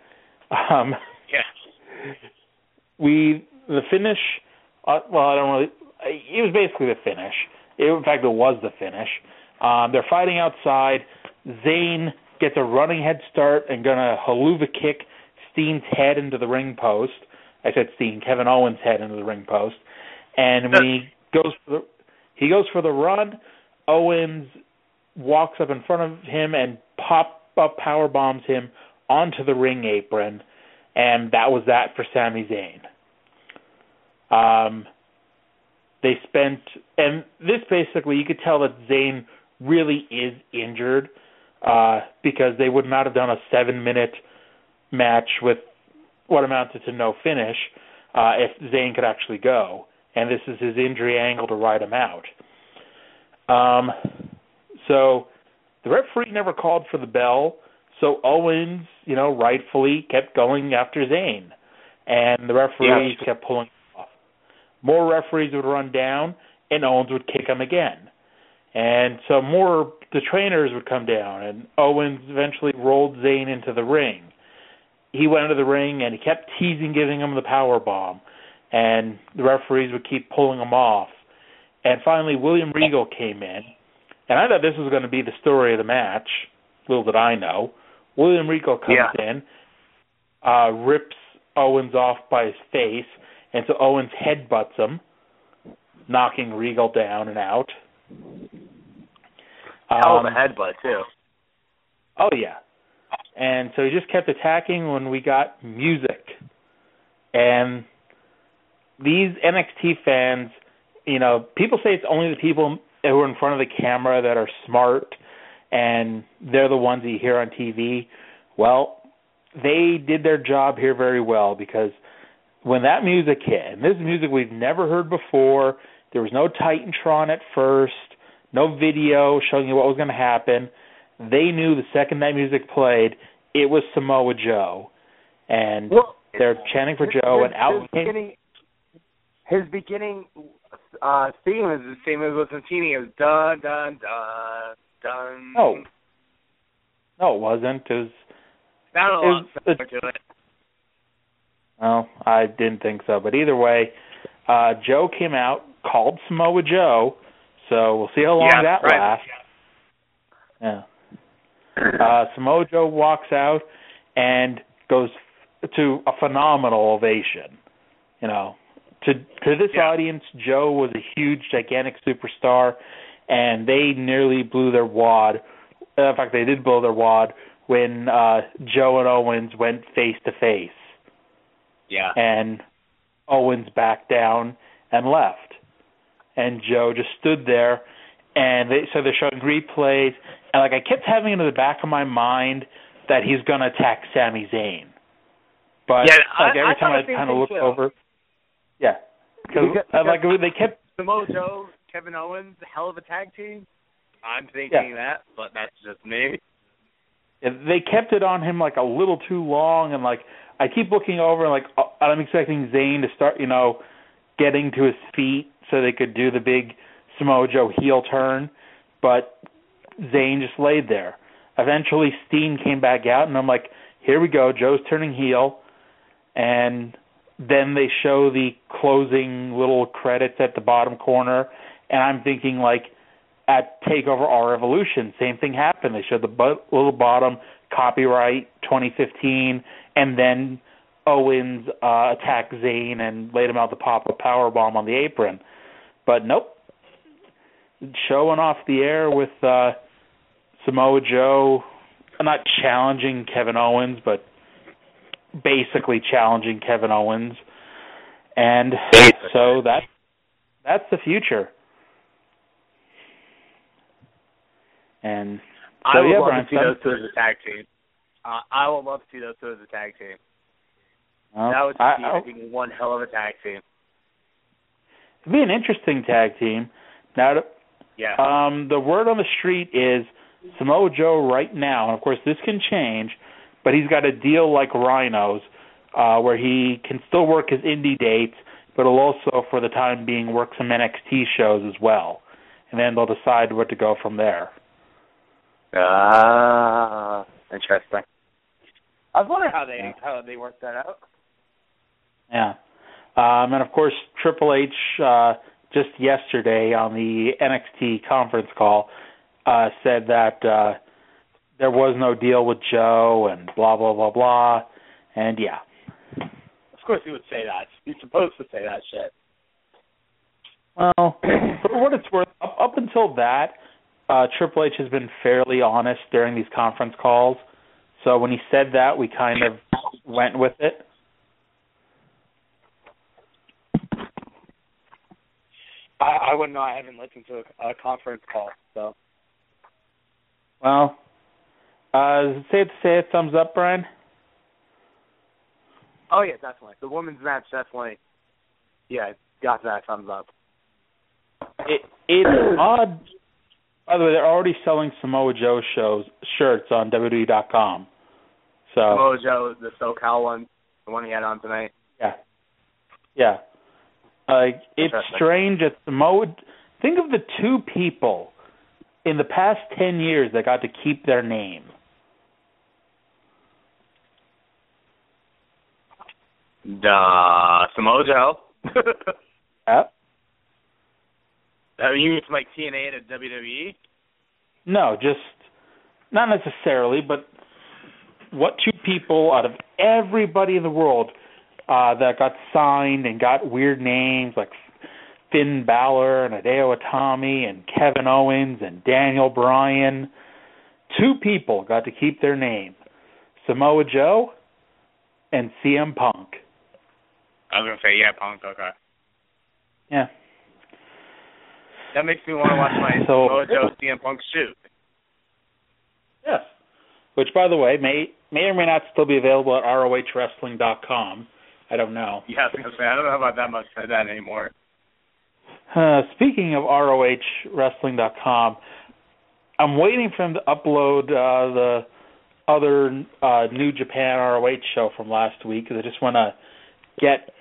The finish. I don't really. It was basically the finish. In fact, it was the finish. They're fighting outside. Zayn gets a running head start and gonna haluva kick Steen's head into the ring post. I said Steen, Kevin Owens' head into the ring post. And when he goes for the run, Owens walks up in front of him and pop-up power bombs him onto the ring apron, and that was that for Sami Zayn. And this basically, you could tell that Zayn really is injured because they would not have done a 7-minute match with what amounted to no finish if Zayn could actually go. And this is his injury angle to ride him out. So the referee never called for the bell, so Owens, rightfully kept going after Zayn. And the referees kept pulling off. More referees would run down, and Owens would kick him again. And so the trainers would come down, and Owens eventually rolled Zayn into the ring. He went into the ring, and he kept giving him the power bomb. And the referees would keep pulling him off. And finally, William Regal came in. And I thought this was going to be the story of the match. Little did I know. William Regal comes in, rips Owens off by his face, and so Owens headbutts him, knocking Regal down and out. Hell of a headbutt, too. Oh, yeah. And so he just kept attacking when we got music. And these NXT fans, people say it's only the people who are in front of the camera that are smart, and they're the ones you hear on TV. Well, they did their job here very well, because when that music hit, and this is music we've never heard before, there was no Titantron at first, no video showing you what was going to happen. They knew the second that music played, it was Samoa Joe. And they're chanting for Joe, and out came... His beginning theme is the same as with Santini. It was dun, dun, dun, dun. No, it wasn't. It was... Not a lot to it. Well, I didn't think so. But either way, Joe came out, called Samoa Joe, so we'll see how long that lasts. Yeah. Samoa Joe walks out and goes to a phenomenal ovation. To this audience, Joe was a huge, gigantic superstar, and they nearly blew their wad. In fact, they did blow their wad when Joe and Owens went face-to-face. Yeah. And Owens backed down and left. And Joe just stood there, and so they're showing replays, and I kept having it in the back of my mind that he's going to attack Sami Zayn. But every time I kind of looked over... Yeah. Because they kept... Samoa Joe, Kevin Owens, hell of a tag team? I'm thinking that, but that's just me. They kept it on him a little too long, and I keep looking over and I'm expecting Zayn to start, getting to his feet so they could do the big Samoa Joe heel turn, but Zayn just laid there. Eventually Steen came back out, and I'm like, here we go, Joe's turning heel, and then they show the closing little credits at the bottom corner, and I'm thinking at TakeOver Our Evolution, same thing happened. They showed the little bottom, copyright 2015, and then Owens attacked Zayn and laid him out the pop-up powerbomb on the apron. But nope. Show went off the air with Samoa Joe not challenging Kevin Owens, but basically challenging Kevin Owens. And so that's the future. And so, I would love Brian, to see those two as a tag team. I would love to see those two as a tag team. Well, that would be, I think, one hell of a tag team. It'd be an interesting tag team. Now, the word on the street is Samoa Joe right now, and of course this can change, but he's got a deal like Rhino's where he can still work his indie dates, but he'll also, for the time being, work some NXT shows as well. And then they'll decide what to go from there. Interesting. I was wondering how they worked that out. Yeah. And of course, Triple H just yesterday on the NXT conference call said that there was no deal with Joe and blah, blah, blah, blah. And yeah. Of course he would say that. He's supposed to say that shit. Well, for what it's worth, up until that, Triple H has been fairly honest during these conference calls. So when he said that, we kind of went with it. I wouldn't know. I haven't listened to a conference call, so. Well, say it, thumbs up, Brian? Oh, yeah, definitely. The women's match, definitely. Yeah, got that thumbs up. It's odd. By the way, they're already selling Samoa Joe shirts on WWE.com. So Samoa Joe, the SoCal one, the one he had on tonight. Yeah. It's strange that Samoa. Think of the two people in the past 10 years that got to keep their name. Samoa Joe. Yep. You mean like TNA to WWE? No, just not necessarily, but what two people out of everybody in the world that got signed and got weird names like Finn Balor and Hideo Itami and Kevin Owens and Daniel Bryan, two people got to keep their name, Samoa Joe and CM Punk. I was going to say, yeah, Punk, okay. Yeah. That makes me want to watch my Samoa Joe CM Punk shoot. Yes. Which, by the way, may or may not still be available at ROHWrestling.com. I don't know. Yeah, I was going to say, I don't know about that much of that anymore. Speaking of ROHWrestling.com, I'm waiting for them to upload the other New Japan ROH show from last week because I just want to get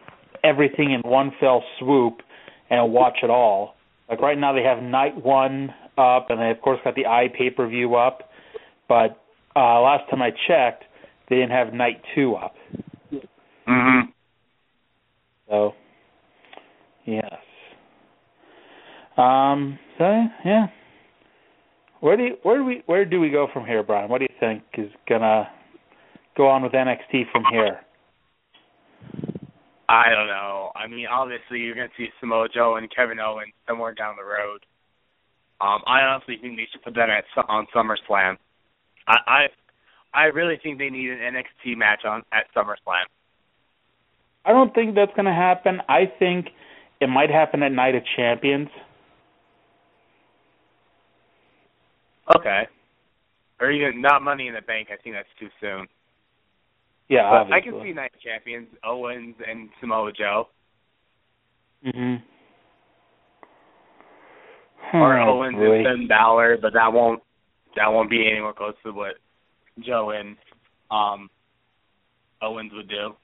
everything in one fell swoop and watch it all. Like right now they have Night 1 up and they, of course, got the pay-per-view up. But last time I checked, they didn't have Night 2 up. Mm-hmm. So, yes. Yeah. Where do we go from here, Brian? What do you think is gonna go on with NXT from here? I don't know. I mean, obviously you're gonna see Samoa Joe and Kevin Owens somewhere down the road. I honestly think they should put that on SummerSlam. I really think they need an NXT match at SummerSlam. I don't think that's going to happen. I think it might happen at Night of Champions. Okay. Or even not Money in the Bank. I think that's too soon. Yeah, but obviously. I can see Night of Champions, Owens and Samoa Joe. Mhm. Or Owens and Finn Balor, but that won't be anywhere close to what Joe and Owens would do.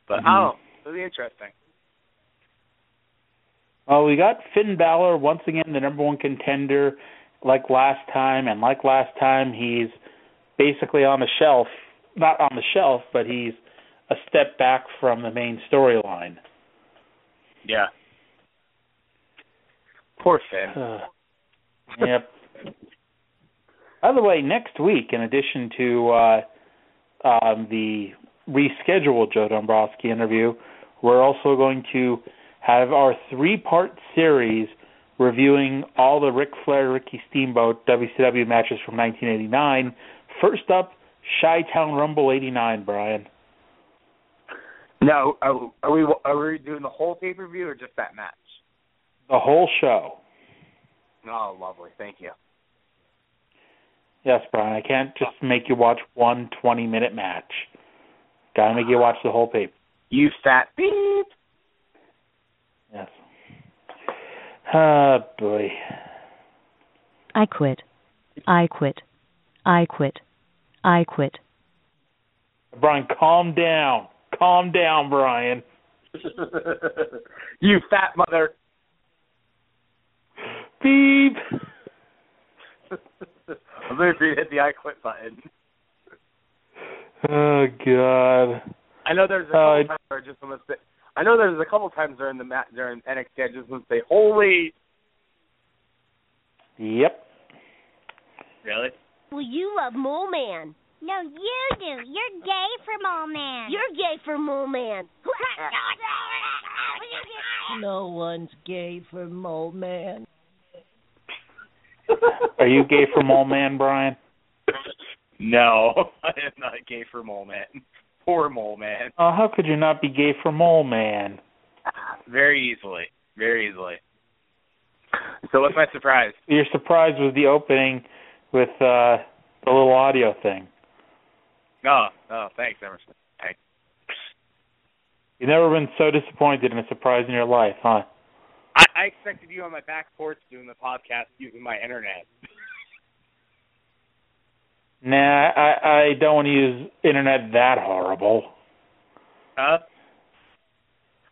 But I don't know. It'll be interesting. Well, we got Finn Balor, once again, the number one contender like last time. And like last time, he's basically on the shelf. Not on the shelf, but he's a step back from the main storyline. Yeah. Poor Finn. Yep. By the way, next week, in addition to the rescheduled Joe Dombrowski interview, we're also going to have our 3-part series reviewing all the Ric Flair, Ricky Steamboat WCW matches from 1989. First up, Chi-Town Rumble 89, Brian. No, are we doing the whole pay-per-view or just that match? The whole show. Oh, lovely. Thank you. Yes, Brian, I can't just make you watch one 20-minute match. Gotta make you watch the whole paper. You fat beep. Yes. Oh, boy. I quit. I quit. I quit. I quit. Brian, calm down. Calm down, Brian. You fat mother. Beep. I'm waiting for you to hit the I quit button. Oh, God. I know there's a couple times where I just want to say. I know there's a couple times during NXT I just want to say, holy. Yep. Really? Well, you love Mole Man. No, you do. You're gay for Mole Man. You're gay for Mole Man. No one's gay for Mole Man. Are you gay for Mole Man, Brian? No, I am not gay for Mole Man. Poor Mole Man. Oh, how could you not be gay for Mole Man? Very easily. Very easily. So what's my surprise? Your surprise was the opening with the little audio thing. Oh, thanks, Emerson. Thanks. You've never been so disappointed in a surprise in your life, huh? I expected you on my back porch doing the podcast using my internet. Nah, I don't want to use internet that horrible. Huh?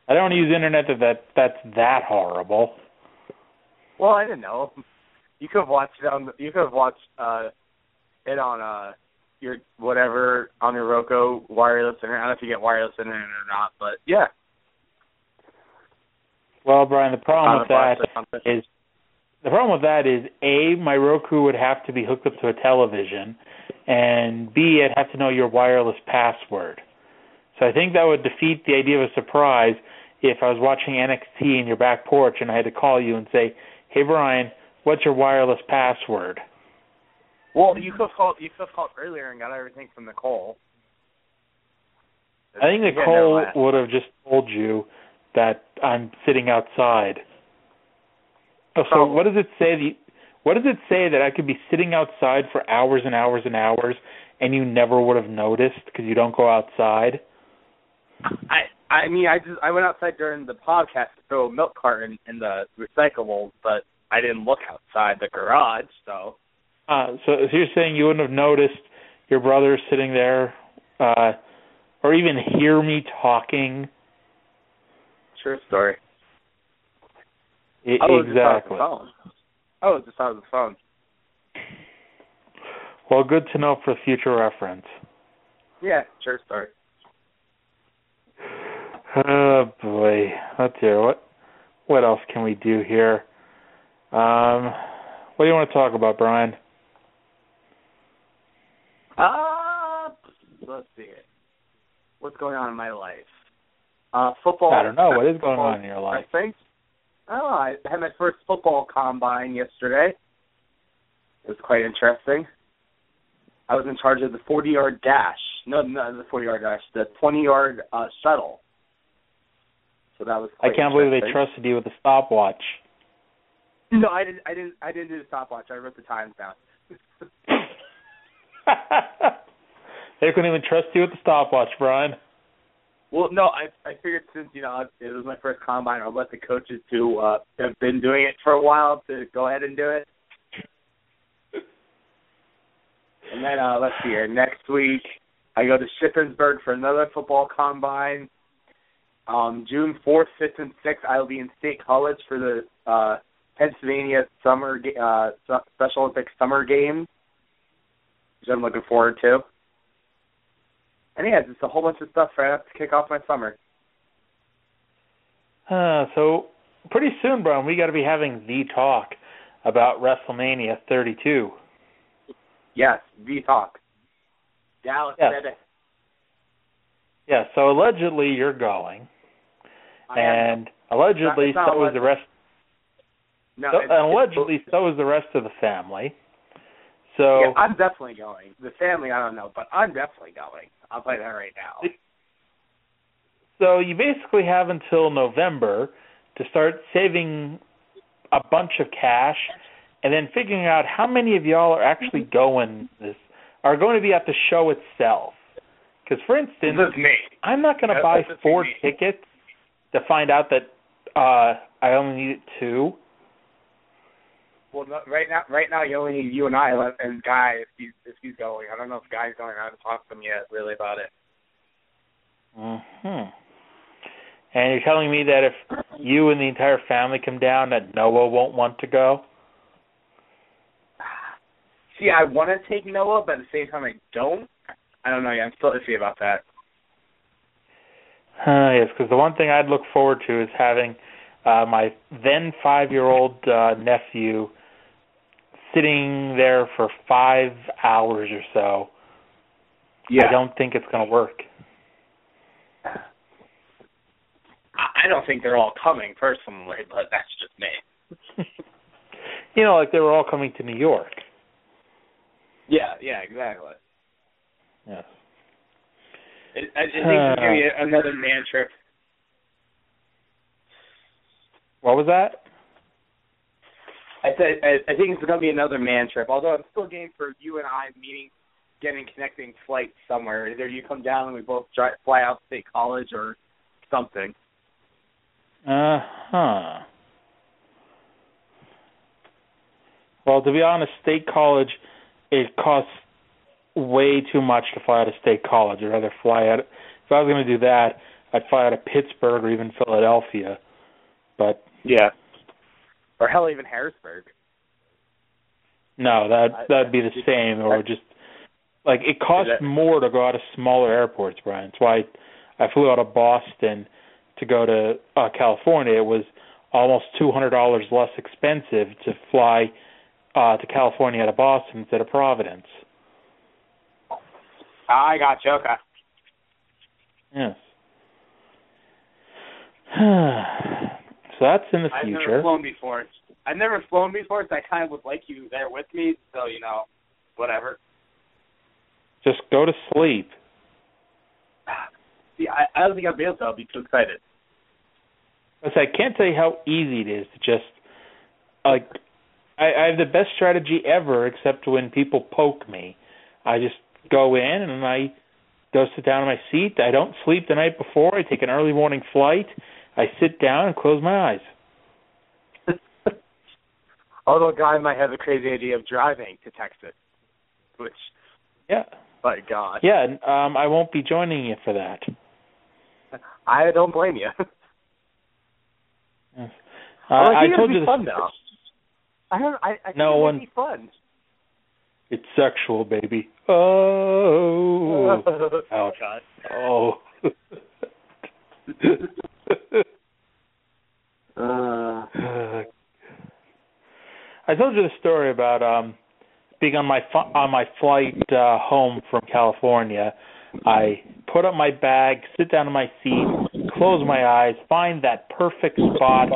I don't want to use internet that's that horrible. Well, I didn't know. You could have watched it on. You could have watched it on your whatever on your Roku wireless internet. I don't know if you get wireless internet or not, but yeah. Well, Brian, the problem with that is A, my Roku would have to be hooked up to a television, and B, I'd have to know your wireless password. So I think that would defeat the idea of a surprise if I was watching NXT in your back porch and I had to call you and say, "Hey, Brian, what's your wireless password?" Well, you could have called earlier and got everything from Nicole. I think Nicole would have just told you that I'm sitting outside. Oh, so what does it say? What does it say that I could be sitting outside for hours and hours and hours, and you never would have noticed because you don't go outside? I mean, I went outside during the podcast to throw a milk carton in the recyclables, but I didn't look outside the garage, so. So you're saying you wouldn't have noticed your brother sitting there, or even hear me talking? True story. Exactly. I was just on the phone. Well, good to know for future reference. Yeah, true story. Oh boy, let's hear what else can we do here? What do you want to talk about, Brian? Let's see. What's going on in my life? Football. I don't know. What is going on in your life? I had my first football combine yesterday. It was quite interesting. I was in charge of the 40-yard dash. No, not the 40-yard dash. The 20-yard shuttle. So that was quite I can't believe they trusted you with a stopwatch. No, I didn't do the stopwatch. I wrote the times down. They couldn't even trust you with the stopwatch, Brian. Well, no, I figured since, it was my first combine, I'll let the coaches who have been doing it for a while to go ahead and do it. And then, let's see here, next week, I go to Shippensburg for another football combine. June 4th, 5th, and 6th, I will be in State College for the Pennsylvania Special Olympics Summer Games, which I'm looking forward to. And yeah, just a whole bunch of stuff right up to kick off my summer. So pretty soon, Brian, we got to be having the talk about WrestleMania 32. Yes, the talk. Dallas said it. Yeah, so allegedly you're going. And allegedly so is the rest. No, allegedly so is the rest of the family. So yeah, I'm definitely going. The family, I don't know, but I'm definitely going. I'll play that right now. So you basically have until November to start saving a bunch of cash and then figuring out how many of y'all are actually going to be at the show itself. Because, for instance, I'm not going to buy 4 tickets to find out that I only needed 2. Well, no, right now, you only need you and I and Guy if he's going. I don't know if Guy's going. I haven't talked to him yet, really, about it. Mm-hmm. And you're telling me that if you and the entire family come down, that Noah won't want to go? See, I want to take Noah, but at the same time, I don't. I don't know. Yeah, I'm still iffy about that. Yes, because the one thing I'd look forward to is having my then 5-year-old nephew sitting there for 5 hours or so. Yeah. I don't think it's going to work. I don't think they're all coming, personally, but that's just me. Like they were all coming to New York. Yeah, exactly. Yes. I think it's going to be another man trip. What was that? I think it's going to be another man trip, although I'm still game for you and I getting connecting flights somewhere. Either you come down and we both fly out to State College or something. Uh-huh. Well, to be honest, State College, it costs way too much to fly out of State College. I'd rather fly out. If I was going to do that, I'd fly out of Pittsburgh or even Philadelphia. But yeah. Or hell, even Harrisburg. No, that'd be the same, or just like it costs more to go out of smaller airports, Brian. That's why I flew out of Boston to go to California. It was almost $200 less expensive to fly to California out of Boston instead of Providence. I got you. Okay. Yes. So that's in the future. I've never flown before, so I kind of would like you there with me, so, whatever. Just go to sleep. See, I don't think I'll be able to. I'll be too excited. I can't tell you how easy it is to just, I have the best strategy ever, except when people poke me. I just go in and I go sit down in my seat. I don't sleep the night before. I take an early morning flight. I sit down and close my eyes. Although a guy might have a crazy idea of driving to Texas, which, yeah, my God. Yeah, I won't be joining you for that. I don't blame you. Yes. I told you this. Fun, though. I think it'd be fun. It's sexual, baby. Oh. Oh, God. Oh. I told you the story about being on my flight home from California. I put up my bag, sit down in my seat, close my eyes, find that perfect spot,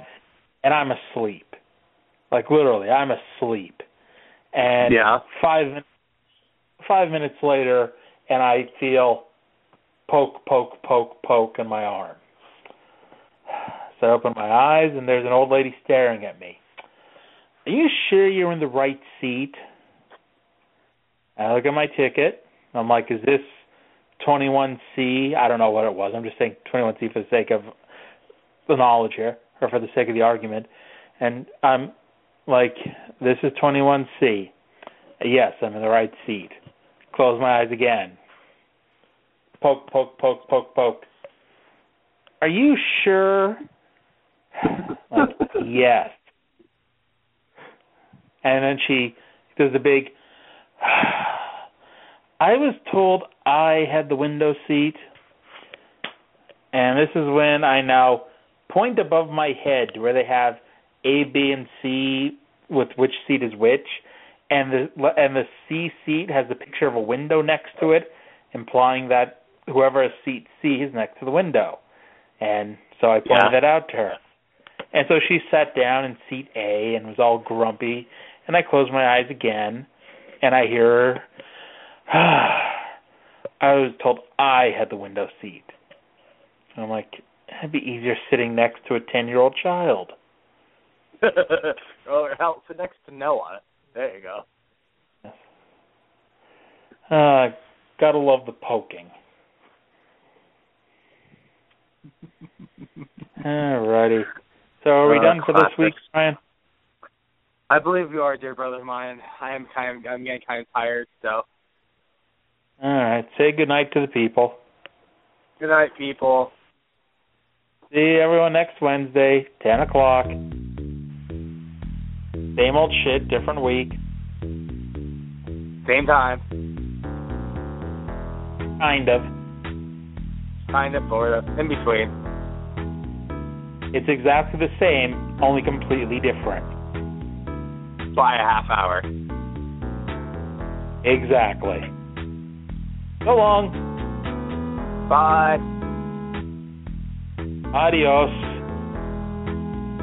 and I'm asleep. Like literally, I'm asleep. And 5 minutes later, and I feel poke in my arm. So I open my eyes, and there's an old lady staring at me. Are you sure you're in the right seat? I look at my ticket. I'm like, is this 21C? I don't know what it was. I'm just saying 21C for the sake of the knowledge here, or for the sake of the argument. And I'm like, this is 21C. Yes, I'm in the right seat. Close my eyes again. Poke. Are you sure? Like, yes. And then she does the big, I was told I had the window seat. And this is when I now point above my head where they have A, B, and C with which seat is which. And the C seat has a picture of a window next to it, implying that whoever has seat C is next to the window. And so I pointed that out to her. And so she sat down in seat A and was all grumpy. And I closed my eyes again, and I hear her, I was told I had the window seat. And I'm like, it'd be easier sitting next to a 10-year-old child. Oh, hell, sit next to Noah. There you go. Gotta love the poking. Alrighty. So are we done for this week, Ryan? I believe you are, dear brother of mine. I'm getting kind of tired, so. All right. Say goodnight to the people. Good night, people. See everyone next Wednesday, 10 o'clock. Same old shit, different week. Same time. Kind of. Kind of, sort of. In between. It's exactly the same, only completely different. By a half hour. Exactly. So long. Bye. Adios.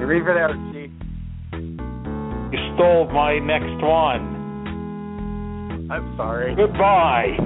Arrivederci. You stole my next one. I'm sorry. Goodbye.